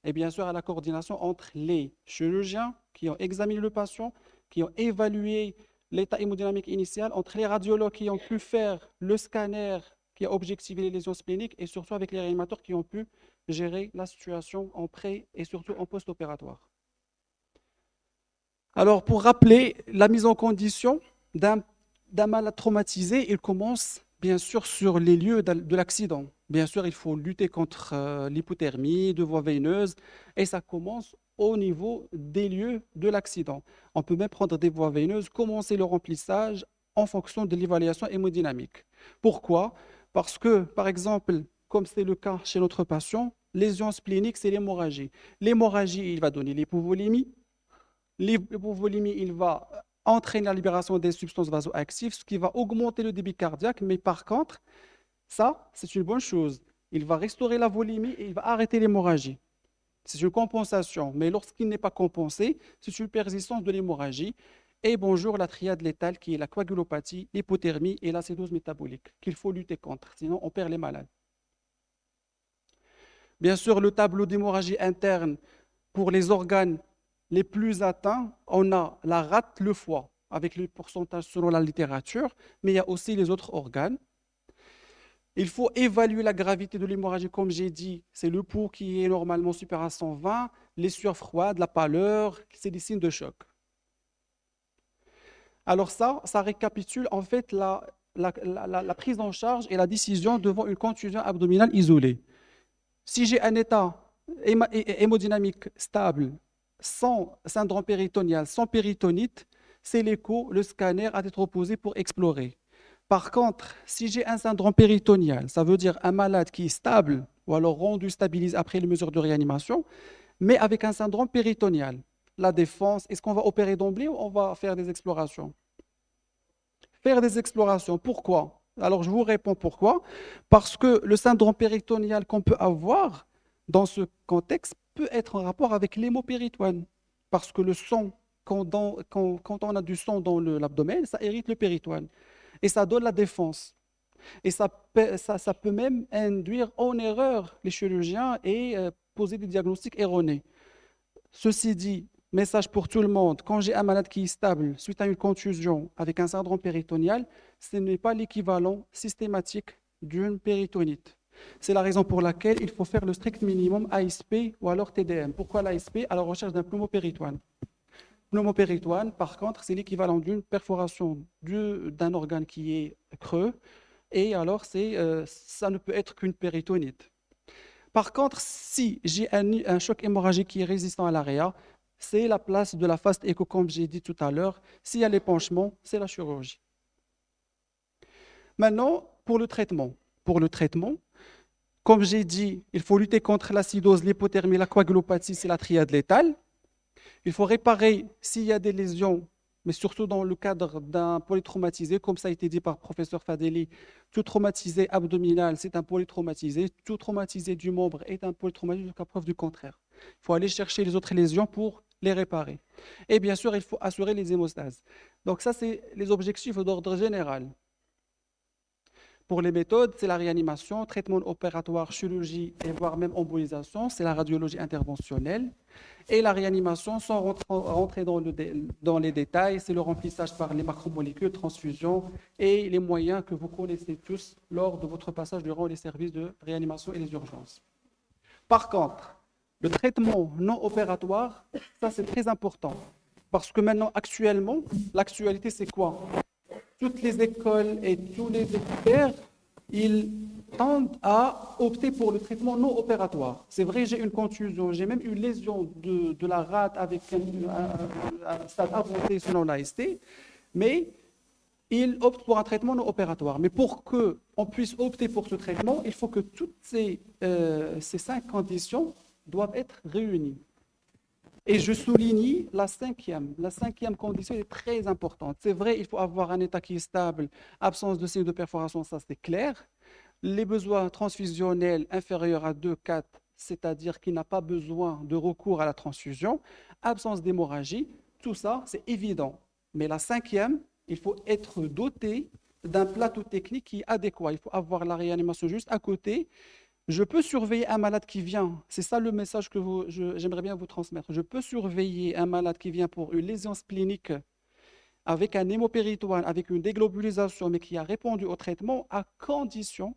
Et bien sûr, à la coordination entre les chirurgiens qui ont examiné le patient, qui ont évalué l'état hémodynamique initial, entre les radiologues qui ont pu faire le scanner, qui a objectivé les lésions spléniques, et surtout avec les réanimateurs qui ont pu gérer la situation en pré et surtout en post-opératoire. Alors, pour rappeler la mise en condition d'un malade traumatisé, il commence bien sûr sur les lieux de l'accident. Bien sûr, il faut lutter contre l'hypothermie de voie veineuse et ça commence au niveau des lieux de l'accident. On peut même prendre des voies veineuses, commencer le remplissage en fonction de l'évaluation hémodynamique. Pourquoi? Parce que, par exemple, comme c'est le cas chez notre patient, lésion splénique, c'est l'hémorragie. L'hémorragie, il va donner l'hypovolémie. L'hypovolémie, il va entraîner la libération des substances vasoactives, ce qui va augmenter le débit cardiaque, mais par contre, ça, c'est une bonne chose. Il va restaurer la volémie et il va arrêter l'hémorragie. C'est une compensation, mais lorsqu'il n'est pas compensé, c'est une persistance de l'hémorragie. Et bonjour la triade létale qui est la coagulopathie, l'hypothermie et l'acédose métabolique, qu'il faut lutter contre, sinon on perd les malades. Bien sûr, le tableau d'hémorragie interne pour les organes les plus atteints, on a la rate, le foie, avec le pourcentage selon la littérature, mais il y a aussi les autres organes. Il faut évaluer la gravité de l'hémorragie, comme j'ai dit, c'est le pouls qui est normalement supérieur à 120, les sueurs froides, la pâleur, c'est des signes de choc. Alors ça récapitule en fait la prise en charge et la décision devant une contusion abdominale isolée. Si j'ai un état hémodynamique stable, sans syndrome péritonéal, sans péritonite, c'est l'écho, le scanner à être opposé pour explorer. Par contre, si j'ai un syndrome péritonéal, ça veut dire un malade qui est stable ou alors rendu stabilisé après les mesures de réanimation, mais avec un syndrome péritonéal. La défense, est-ce qu'on va opérer d'emblée ou on va faire des explorations? Faire des explorations, pourquoi? Alors je vous réponds pourquoi. Parce que le syndrome péritonéal qu'on peut avoir dans ce contexte peut être en rapport avec l'hémopéritoine. Parce que le sang, quand on a du sang dans l'abdomen, ça hérite le péritoine. Et ça donne la défense. Et ça peut même induire en erreur les chirurgiens et poser des diagnostics erronés. Ceci dit, message pour tout le monde, quand j'ai un malade qui est stable suite à une contusion avec un syndrome péritonéal, ce n'est pas l'équivalent systématique d'une péritonite. C'est la raison pour laquelle il faut faire le strict minimum ASP ou alors TDM. Pourquoi l'ASP? À la recherche d'un pneumopéritoine. Pneumopéritoine, par contre, c'est l'équivalent d'une perforation d'un organe qui est creux, et alors ça ne peut être qu'une péritonite. Par contre, si j'ai un choc hémorragique qui est résistant à l'AREA, c'est la place de la fast écho, comme j'ai dit tout à l'heure. S'il y a l'épanchement, c'est la chirurgie. Maintenant, pour le traitement. Comme j'ai dit, il faut lutter contre l'acidose, l'hypothermie, la coagulopathie, c'est la triade létale. Il faut réparer s'il y a des lésions, mais surtout dans le cadre d'un polytraumatisé, comme ça a été dit par le professeur Fadeli. Tout traumatisé abdominal, c'est un polytraumatisé. Tout traumatisé du membre est un polytraumatisé jusqu'à preuve du contraire. Il faut aller chercher les autres lésions pour les réparer. Et bien sûr, il faut assurer les hémostases. Donc ça, c'est les objectifs d'ordre général. Pour les méthodes, c'est la réanimation, traitement opératoire, chirurgie et voire même embolisation, c'est la radiologie interventionnelle. Et la réanimation, sans rentrer dans les détails, c'est le remplissage par les macromolécules, transfusion et les moyens que vous connaissez tous lors de votre passage durant les services de réanimation et les urgences. Par contre, le traitement non opératoire, ça c'est très important. Parce que maintenant, actuellement, l'actualité c'est quoi? Toutes les écoles et tous les experts, ils tendent à opter pour le traitement non opératoire. C'est vrai, j'ai une contusion, j'ai même une lésion de la rate avec un stade avancé selon l'AST, mais ils optent pour un traitement non opératoire. Mais pour qu'on puisse opter pour ce traitement, il faut que toutes ces 5 conditions doivent être réunies. Et je souligne la cinquième. La cinquième condition est très importante. C'est vrai, il faut avoir un état qui est stable, absence de signes de perforation, ça c'est clair. Les besoins transfusionnels inférieurs à 2,4, c'est-à-dire qu'il n'a pas besoin de recours à la transfusion. Absence d'hémorragie, tout ça c'est évident. Mais la cinquième, il faut être doté d'un plateau technique qui est adéquat. Il faut avoir la réanimation juste à côté. Je peux surveiller un malade qui vient, c'est ça le message que j'aimerais bien vous transmettre. Je peux surveiller un malade qui vient pour une lésion splénique avec un hémopéritoine, avec une déglobulisation, mais qui a répondu au traitement à condition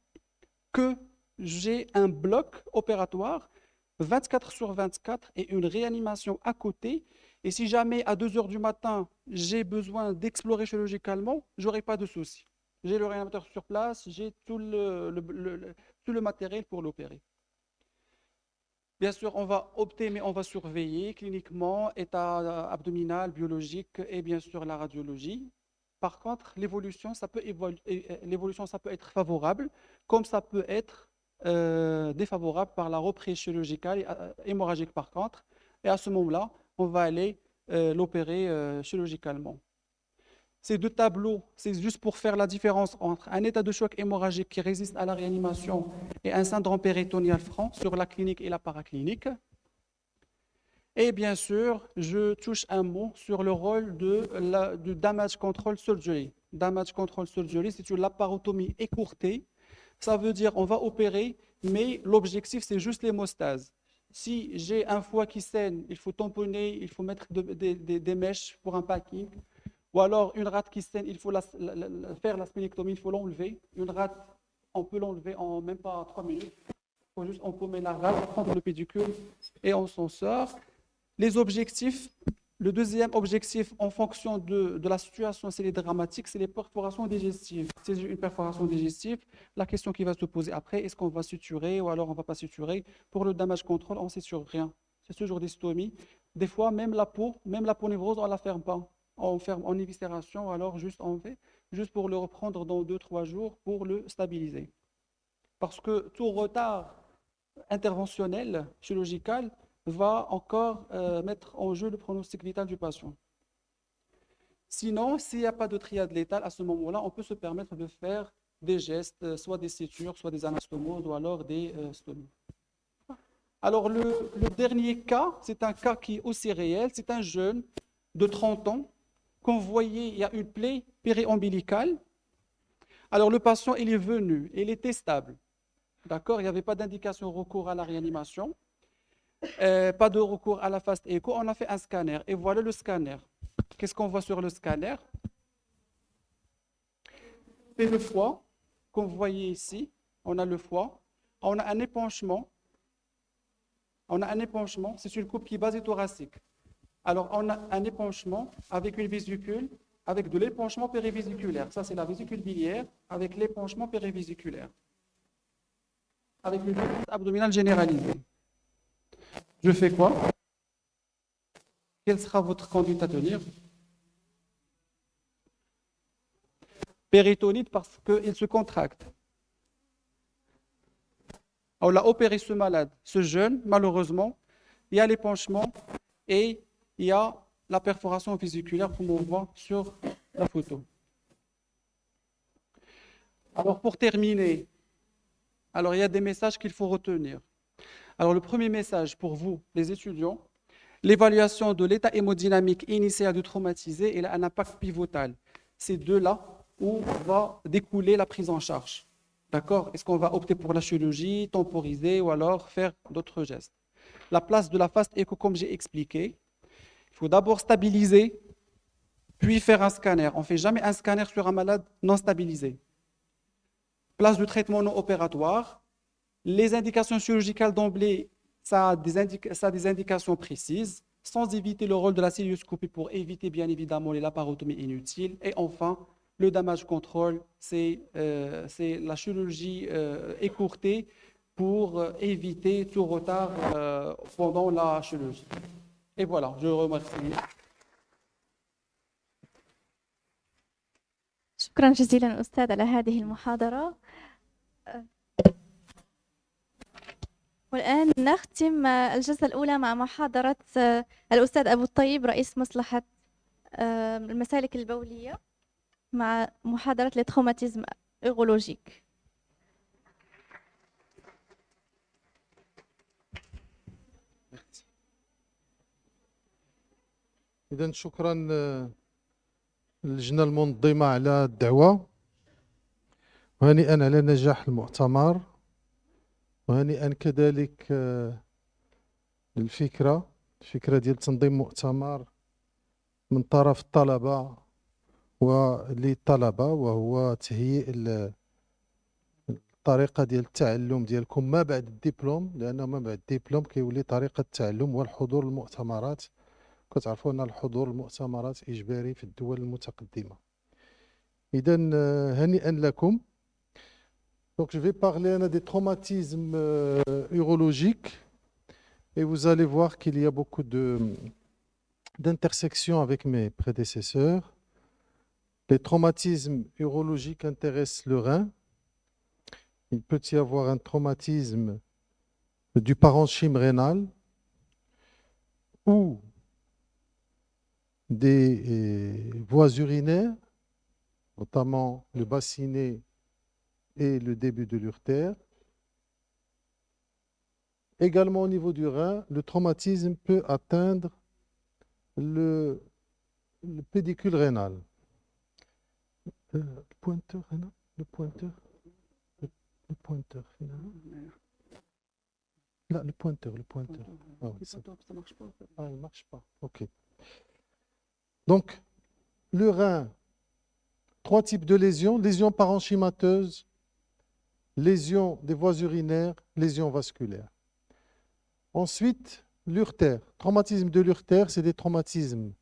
que j'ai un bloc opératoire 24/24 et une réanimation à côté. Et si jamais à 2 heures du matin, j'ai besoin d'explorer chirurgicalement, je n'aurai pas de souci. J'ai le réanimateur sur place, j'ai tout le matériel pour l'opérer. Bien sûr, on va opter, mais on va surveiller cliniquement, état abdominal, biologique et bien sûr la radiologie. Par contre, l'évolution, ça peut être favorable, comme ça peut être défavorable par la reprise chirurgicale, hémorragique par contre. Et à ce moment-là, on va aller l'opérer chirurgicalement. Ces 2 tableaux, c'est juste pour faire la différence entre un état de choc hémorragique qui résiste à la réanimation et un syndrome péritonéal franc sur la clinique et la paraclinique. Et bien sûr, je touche un mot sur le rôle du damage control surgery. Damage control surgery, c'est une laparotomie écourtée. Ça veut dire on va opérer, mais l'objectif, c'est juste l'hémostase. Si j'ai un foie qui saigne, il faut tamponner, il faut mettre des mèches pour un packing. Ou alors, une rate qui saigne, il faut faire la splénectomie, il faut l'enlever. Une rate, on peut l'enlever en même pas 3 minutes. Il faut juste empaumer la rate, prendre le pédicule et on s'en sort. Les objectifs, le deuxième objectif en fonction de la situation, c'est les dramatiques, c'est les perforations digestives. Si j'ai une perforation digestive, la question qui va se poser après, est-ce qu'on va suturer ou alors on ne va pas suturer? Pour le damage control, on ne suture rien. C'est toujours des stomies. Des fois, même la peau névrose, on ne la ferme pas. On ferme en éviscération, alors juste on fait, juste pour le reprendre dans 2-3 jours pour le stabiliser. Parce que tout retard interventionnel, chirurgical, va encore mettre en jeu le pronostic vital du patient. Sinon, s'il n'y a pas de triade létale, à ce moment-là, on peut se permettre de faire des gestes, soit des sutures, soit des anastomoses ou alors des stomies. Alors, le dernier cas, c'est un cas qui est aussi réel, c'est un jeune de 30 ans. Comme vous voyez, il y a une plaie périombilicale. Alors, le patient, il est venu, il était stable. D'accord? Il n'y avait pas d'indication de recours à la réanimation, pas de recours à la fast écho. On a fait un scanner. Et voilà le scanner. Qu'est-ce qu'on voit sur le scanner? C'est le foie. Comme vous voyez ici, on a le foie. on a un épanchement. On a un épanchement, c'est une coupe qui est basée thoracique. Alors, on a un épanchement avec une vésicule, avec de l'épanchement périvésiculaire. Ça, c'est la vésicule biliaire avec l'épanchement périvésiculaire. Avec une détente abdominale généralisée. Je fais quoi? Quelle sera votre conduite à tenir? Péritonite parce qu'il se contracte. On a opéré ce malade, ce jeune, malheureusement, il y a l'épanchement et il y a la perforation vésiculaire comme on voit sur la photo. Alors pour terminer, alors il y a des messages qu'il faut retenir. Alors le premier message pour vous, les étudiants, l'évaluation de l'état hémodynamique initial du traumatisé, il a un impact pivotal. C'est de là où va découler la prise en charge. D'accord? Est-ce qu'on va opter pour la chirurgie, temporiser ou alors faire d'autres gestes? La place de la fast écho, comme j'ai expliqué, il faut d'abord stabiliser, puis faire un scanner. On ne fait jamais un scanner sur un malade non stabilisé. Place de traitement non opératoire. Les indications chirurgicales d'emblée, ça a des indications précises, sans éviter le rôle de la cilioscopie pour éviter bien évidemment les laparotomies inutiles. Et enfin, le damage control, c'est la chirurgie écourtée pour éviter tout retard pendant la chirurgie. Et voilà, je remercie. شكرا جزيلا أستاذ على هذه المحاضرة. والآن نختم الجلسة الأولى مع محاضرة الأستاذ أبو الطيب رئيس مصلحة المسالك البولية مع محاضرة التروماتيزم اورولوجيك. إذن شكرا للجنة المنظمة على الدعوة، وهنيئا على نجاح المؤتمر، وهنيئا كذلك الفكرة ديال تنظيم مؤتمر من طرف الطلبة وللطلبة، وهو تهيئ الطريقة ديال التعلم ديالكم ما بعد الدبلوم، لأن ما بعد الدبلوم كيولي طريقة التعلم والحضور المؤتمرات. كتعرفوا أن الحضور المؤتمرات إجباري في الدول المتقدمة. إذن هنيئا لكم. Donc je vais parler des traumatismes urologiques et vous allez voir qu'il y a beaucoup d'intersections avec mes prédécesseurs. Les traumatismes urologiques intéressent le rein. Il peut y avoir un traumatisme du parenchyme rénal ou des voies urinaires, notamment le bassinet et le début de l'urtère. Également au niveau du rein, le traumatisme peut atteindre le pédicule rénal. Le pointeur rénal, le pointeur finalement. Là, le pointeur. Ah oui, ça marche pas. Ah, il marche pas. Ok. Donc, le rein, 3 types de lésions: lésions parenchymateuses, lésions des voies urinaires, lésions vasculaires. Ensuite, l'urtère. Traumatisme de l'urtère, c'est des traumatismes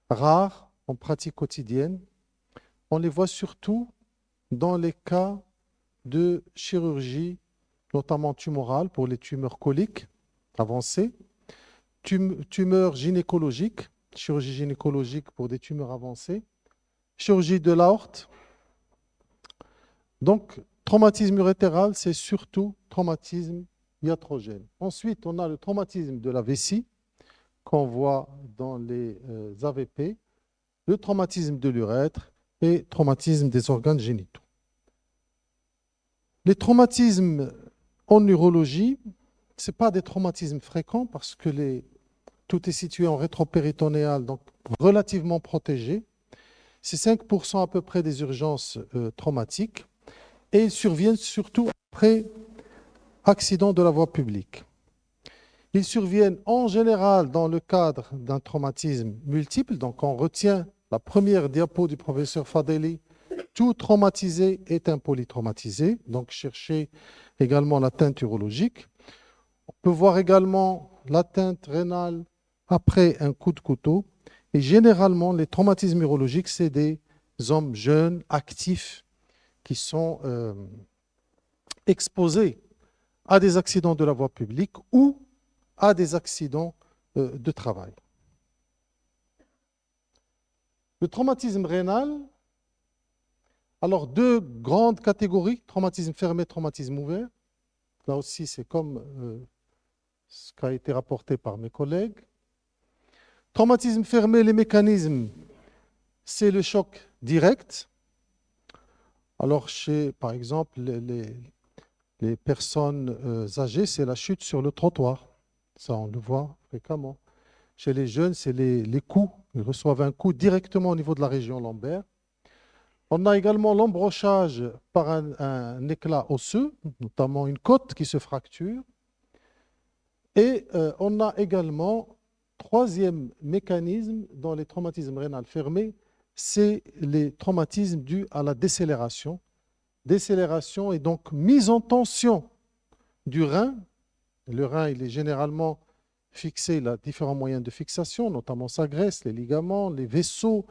rares en pratique quotidienne. On les voit surtout dans les cas de chirurgie, notamment tumorale pour les tumeurs coliques avancées, tumeurs gynécologiques, chirurgie gynécologique pour des tumeurs avancées, chirurgie de l'aorte. Donc, traumatisme urétéral, c'est surtout traumatisme iatrogène. Ensuite, on a le traumatisme de la vessie qu'on voit dans les AVP, le traumatisme de l'urètre et traumatisme des organes génitaux. Les traumatismes en urologie, ce n'est pas des traumatismes fréquents parce que tout est situé en rétropéritonéal, donc relativement protégé. C'est 5% à peu près des urgences traumatiques et ils surviennent surtout après accident de la voie publique. Ils surviennent en général dans le cadre d'un traumatisme multiple, donc on retient la première diapo du professeur Fadeli. Tout traumatisé est un polytraumatisé, donc cherchez également l'atteinte urologique. On peut voir également l'atteinte rénale après un coup de couteau. Et généralement, les traumatismes urologiques, c'est des hommes jeunes, actifs, qui sont exposés à des accidents de la voie publique ou à des accidents de travail. Le traumatisme rénal, alors deux grandes catégories, traumatisme fermé, traumatisme ouvert. Là aussi, c'est comme ce qui a été rapporté par mes collègues. Traumatisme fermé, les mécanismes, c'est le choc direct. Alors, par exemple, les personnes âgées, c'est la chute sur le trottoir. Ça, on le voit fréquemment. Chez les jeunes, c'est les coups. Ils reçoivent un coup directement au niveau de la région lombaire. On a également l'embrochage par un éclat osseux, notamment une côte qui se fracture. Et on a également, troisième mécanisme dans les traumatismes rénaux fermés, c'est les traumatismes dus à la décélération. Décélération est donc mise en tension du rein. Le rein, il est généralement fixé, il a différents moyens de fixation, notamment sa graisse, les ligaments, les vaisseaux,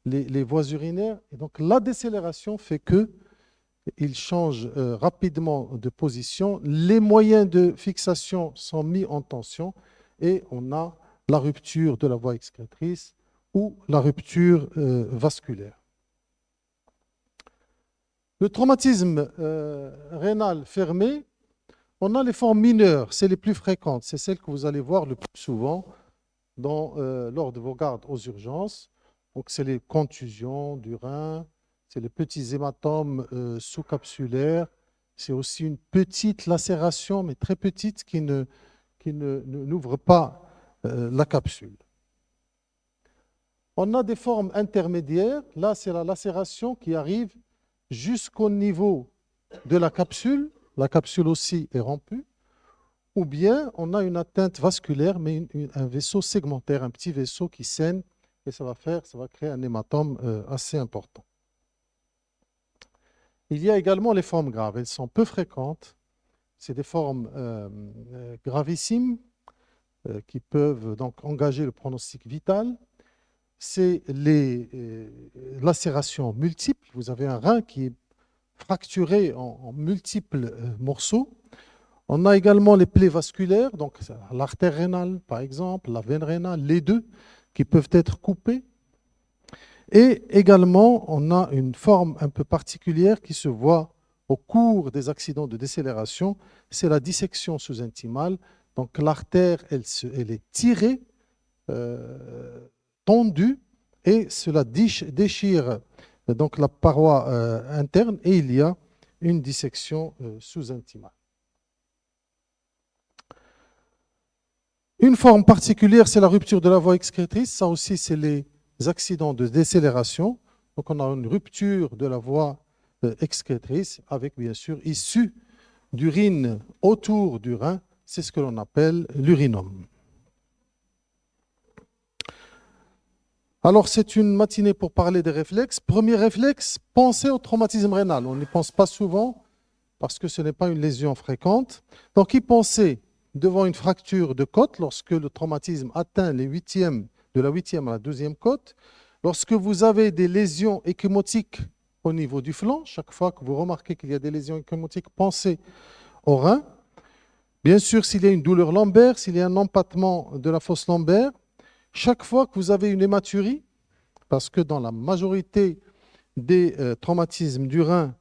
les voies urinaires. Et donc la décélération fait qu'il change rapidement de position. Les moyens de fixation sont mis en tension et on a la rupture de la voie excrétrice ou la rupture vasculaire. Le traumatisme rénal fermé, on a les formes mineures, c'est les plus fréquentes, c'est celles que vous allez voir le plus souvent lors de vos gardes aux urgences. Donc c'est les contusions du rein, c'est les petits hématomes sous-capsulaires, c'est aussi une petite lacération, mais très petite, qui n'ouvre pas la capsule. On a des formes intermédiaires, là c'est la lacération qui arrive jusqu'au niveau de la capsule aussi est rompue, ou bien on a une atteinte vasculaire, mais un vaisseau segmentaire, un petit vaisseau qui saigne, et ça va créer un hématome assez important. Il y a également les formes graves, elles sont peu fréquentes, c'est des formes gravissimes qui peuvent donc engager le pronostic vital. C'est les lacérations multiples. Vous avez un rein qui est fracturé en multiples morceaux. On a également les plaies vasculaires, donc l'artère rénale par exemple, la veine rénale, les deux qui peuvent être coupés. Et également, on a une forme un peu particulière qui se voit au cours des accidents de décélération, c'est la dissection sous-intimale. Donc l'artère, elle est tirée, tendue, et cela déchire donc la paroi interne, et il y a une dissection sous-intimale. Une forme particulière, c'est la rupture de la voie excrétrice. Ça aussi, c'est les accidents de décélération. Donc on a une rupture de la voie excrétrice avec, bien sûr, issue d'urine autour du rein. C'est ce que l'on appelle l'urinome. Alors, c'est une matinée pour parler des réflexes. Premier réflexe, penser au traumatisme rénal. On n'y pense pas souvent parce que ce n'est pas une lésion fréquente. Donc, y penser devant une fracture de côte lorsque le traumatisme atteint de la 8e à la 12e côte. Lorsque vous avez des lésions échymotiques au niveau du flanc, chaque fois que vous remarquez qu'il y a des lésions échymotiques, pensez au rein. Bien sûr, s'il y a une douleur lombaire, s'il y a un empattement de la fosse lombaire, chaque fois que vous avez une hématurie, parce que dans la majorité des traumatismes du rein,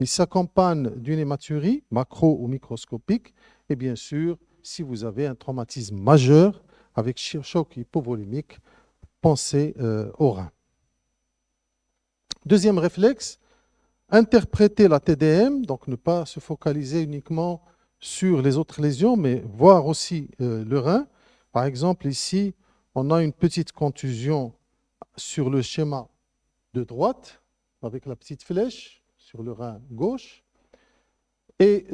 ils s'accompagnent d'une hématurie, macro ou microscopique, et bien sûr, si vous avez un traumatisme majeur avec choc hypovolémique, pensez au rein. Deuxième réflexe, interpréter la TDM, donc ne pas se focaliser uniquement sur les autres lésions, mais voir aussi le rein. Par exemple, ici, on a une petite contusion sur le schéma de droite, avec la petite flèche sur le rein gauche. Et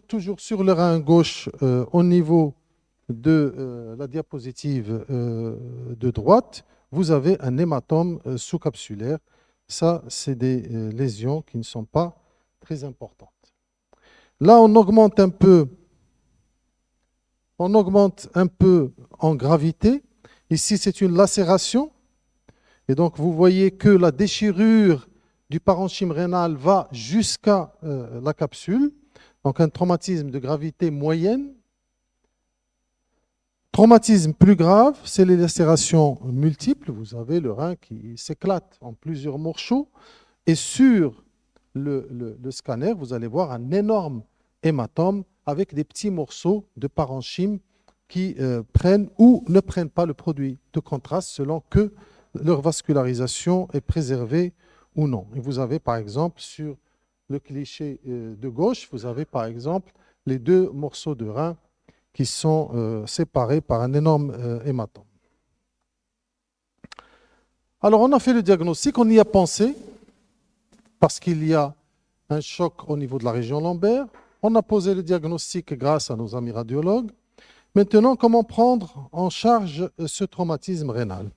toujours sur le rein gauche, au niveau de la diapositive de droite, vous avez un hématome sous-capsulaire. Ça, c'est des lésions qui ne sont pas très importantes. Là, on augmente un peu en gravité. Ici, c'est une lacération. Et donc, vous voyez que la déchirure du parenchyme rénal va jusqu'à la capsule. Donc, un traumatisme de gravité moyenne. Traumatisme plus grave, c'est les lacérations multiples. Vous avez le rein qui s'éclate en plusieurs morceaux. Et sur le scanner, vous allez voir un énorme hématome avec des petits morceaux de parenchyme qui prennent ou ne prennent pas le produit de contraste selon que leur vascularisation est préservée ou non. Et vous avez par exemple sur le cliché de gauche, vous avez par exemple les deux morceaux de rein qui sont séparés par un énorme hématome. Alors on a fait le diagnostic, on y a pensé, parce qu'il y a un choc au niveau de la région lombaire. On a posé le diagnostic grâce à nos amis radiologues. Maintenant, comment prendre en charge ce traumatisme rénal?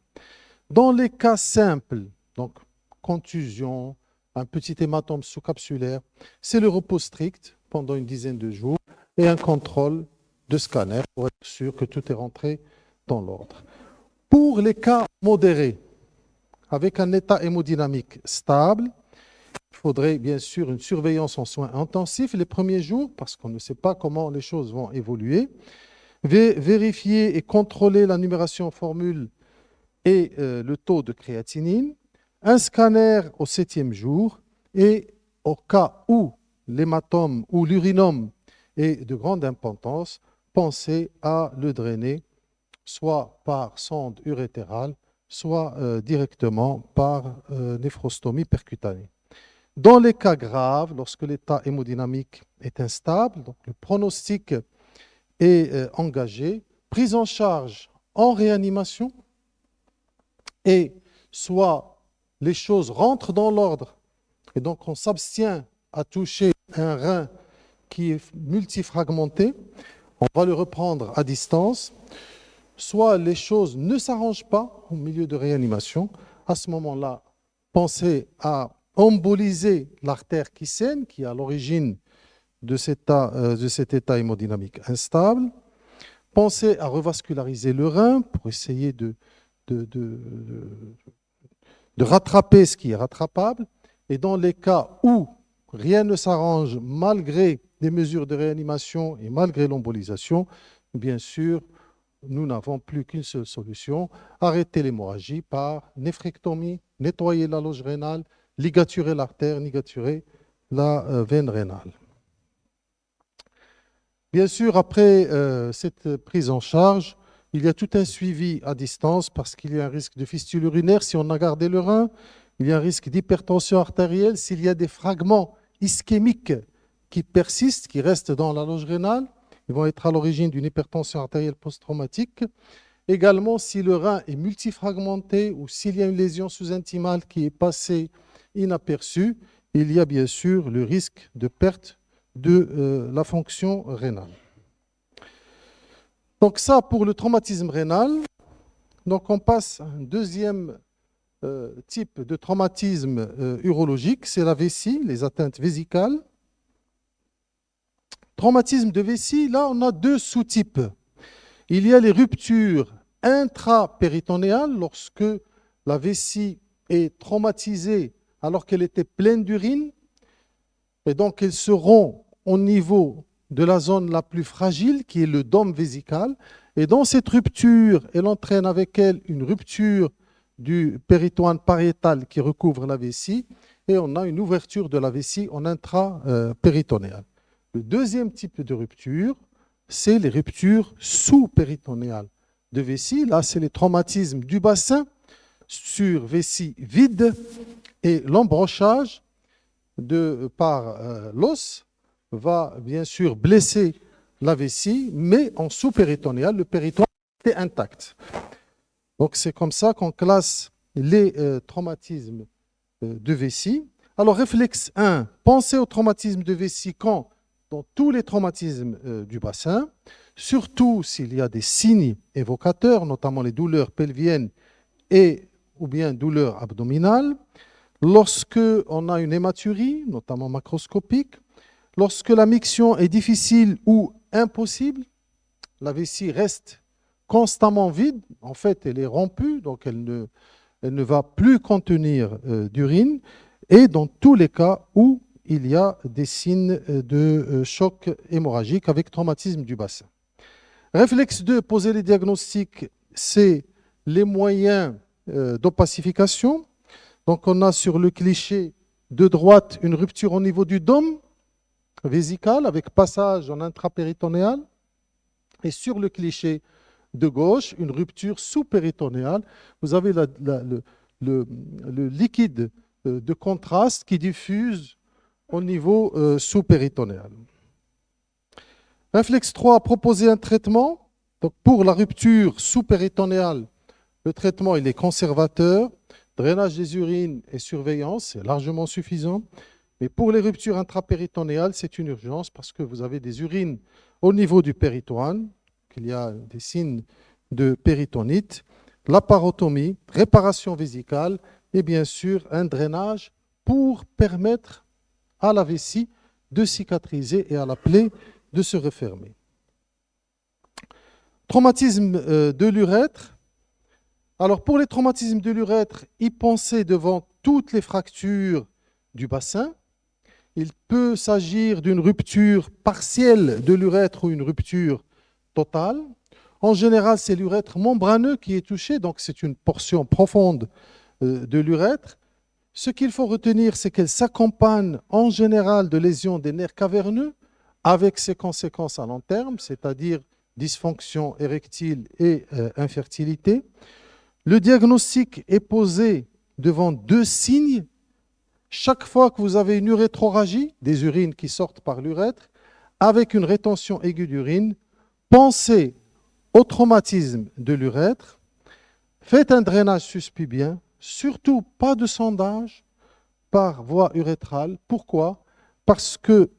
Dans les cas simples, donc contusion, un petit hématome sous-capsulaire, c'est le repos strict pendant une dizaine de jours et un contrôle de scanner pour être sûr que tout est rentré dans l'ordre. Pour les cas modérés, avec un état hémodynamique stable, il faudrait bien sûr une surveillance en soins intensifs les premiers jours parce qu'on ne sait pas comment les choses vont évoluer. Vérifier et contrôler la numération formule et le taux de créatinine. Un scanner au 7e jour et au cas où l'hématome ou l'urinome est de grande importance, pensez à le drainer soit par sonde urétérale, soit directement par néphrostomie percutanée. Dans les cas graves, lorsque l'état hémodynamique est instable, donc le pronostic est engagé, prise en charge en réanimation, et soit les choses rentrent dans l'ordre, et donc on s'abstient à toucher un rein qui est multifragmenté, on va le reprendre à distance, soit les choses ne s'arrangent pas au milieu de réanimation, à ce moment-là, pensez à emboliser l'artère qui saigne, qui est à l'origine de cet état hémodynamique instable. Pensez à revasculariser le rein pour essayer de rattraper ce qui est rattrapable. Et dans les cas où rien ne s'arrange malgré les mesures de réanimation et malgré l'embolisation, bien sûr, nous n'avons plus qu'une seule solution, arrêter l'hémorragie par néphrectomie, nettoyer la loge rénale, ligaturer l'artère, ligaturer la veine rénale. Bien sûr, après cette prise en charge, il y a tout un suivi à distance parce qu'il y a un risque de fistule urinaire si on a gardé le rein, il y a un risque d'hypertension artérielle s'il y a des fragments ischémiques qui persistent, qui restent dans la loge rénale, ils vont être à l'origine d'une hypertension artérielle post-traumatique. Également, si le rein est multifragmenté ou s'il y a une lésion sous-intimale qui est passée inaperçue, il y a bien sûr le risque de perte de la fonction rénale. Donc ça pour le traumatisme rénal. Donc on passe à un deuxième type de traumatisme urologique, c'est la vessie, les atteintes vésicales. Traumatisme de vessie, là on a deux sous-types. Il y a les ruptures intrapéritonéales lorsque la vessie est traumatisée alors qu'elle était pleine d'urine, et donc elles seront au niveau de la zone la plus fragile, qui est le dôme vésical, et dans cette rupture, elle entraîne avec elle une rupture du péritoine pariétal qui recouvre la vessie, et on a une ouverture de la vessie en intrapéritonéal. Le deuxième type de rupture, c'est les ruptures sous-péritonéales de vessie. Là, c'est les traumatismes du bassin sur vessie vide, et l'embrochage par l'os va bien sûr blesser la vessie, mais en sous-péritonéal, le péritoine est intact. Donc c'est comme ça qu'on classe les traumatismes de vessie. Alors réflexe 1, pensez au traumatisme de vessie quand dans tous les traumatismes du bassin, surtout s'il y a des signes évocateurs, notamment les douleurs pelviennes ou bien douleurs abdominales, lorsque on a une hématurie, notamment macroscopique, Lorsque la miction est difficile ou impossible, la vessie reste constamment vide. En fait, elle est rompue, donc elle ne va plus contenir d'urine. Et dans tous les cas où il y a des signes de choc hémorragique avec traumatisme du bassin. Réflexe 2, poser les diagnostics, c'est les moyens d'opacification. Donc on a sur le cliché de droite une rupture au niveau du dôme vésical avec passage en intrapéritonéal. Et sur le cliché de gauche, une rupture sous-péritonéale. Vous avez le liquide de contraste qui diffuse au niveau sous-péritonéal. Réflexe 3, proposer un traitement. Donc pour la rupture sous-péritonéale, le traitement il est conservateur, drainage des urines et surveillance, c'est largement suffisant. Mais pour les ruptures intrapéritonéales, c'est une urgence parce que vous avez des urines au niveau du péritoine, qu'il y a des signes de péritonite, la parotomie, réparation vésicale et bien sûr un drainage pour permettre à la vessie de cicatriser et à la plaie de se refermer. Traumatisme de l'urètre. Alors pour les traumatismes de l'urètre, y penser devant toutes les fractures du bassin. Il peut s'agir d'une rupture partielle de l'urètre ou une rupture totale. En général, c'est l'urètre membraneux qui est touché, donc c'est une portion profonde de l'urètre. Ce qu'il faut retenir, c'est qu'elle s'accompagne en général de lésions des nerfs caverneux avec ses conséquences à long terme, c'est-à-dire dysfonction érectile et infertilité. Le diagnostic est posé devant deux signes. Chaque fois que vous avez une urétroragie, des urines qui sortent par l'urètre, avec une rétention aiguë d'urine, pensez au traumatisme de l'urètre, faites un drainage suspubien, surtout pas de sondage par voie urétrale. Pourquoi? Parce que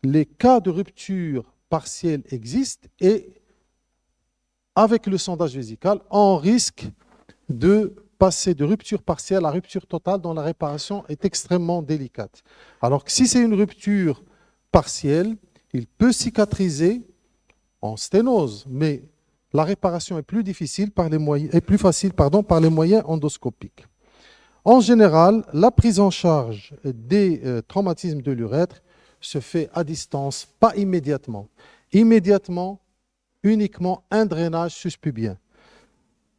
les cas de rupture partielle existent et avec le sondage vésical, on risque de passer de rupture partielle à rupture totale dont la réparation est extrêmement délicate. Alors que si c'est une rupture partielle, il peut cicatriser en sténose, mais la réparation est plus difficile par les moyens, est plus facile par les moyens endoscopiques. En général, la prise en charge des traumatismes de l'urètre se fait à distance, pas immédiatement. Immédiatement, uniquement un drainage suspubien.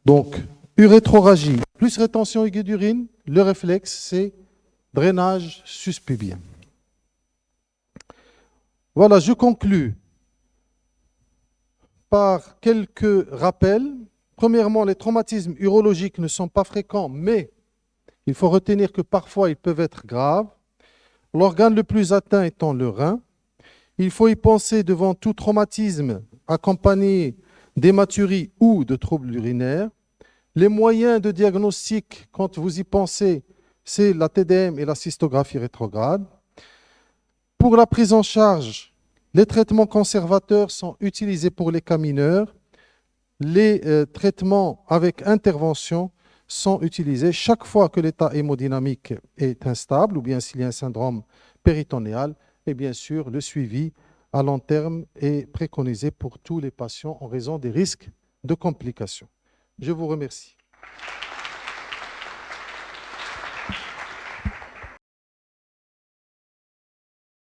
Donc, urétroragie plus rétention aiguë d'urine, le réflexe, c'est drainage suspubien. Voilà, je conclus par quelques rappels. Premièrement, les traumatismes urologiques ne sont pas fréquents, mais il faut retenir que parfois ils peuvent être graves. L'organe le plus atteint étant le rein. Il faut y penser devant tout traumatisme accompagné d'hématurie ou de troubles urinaires. Les moyens de diagnostic, quand vous y pensez, c'est la TDM et la cystographie rétrograde. Pour la prise en charge, les traitements conservateurs sont utilisés pour les cas mineurs. Les traitements avec intervention sont utilisés chaque fois que l'état hémodynamique est instable ou bien s'il y a un syndrome péritonéal. Et bien sûr, le suivi à long terme est préconisé pour tous les patients en raison des risques de complications. Je vous remercie.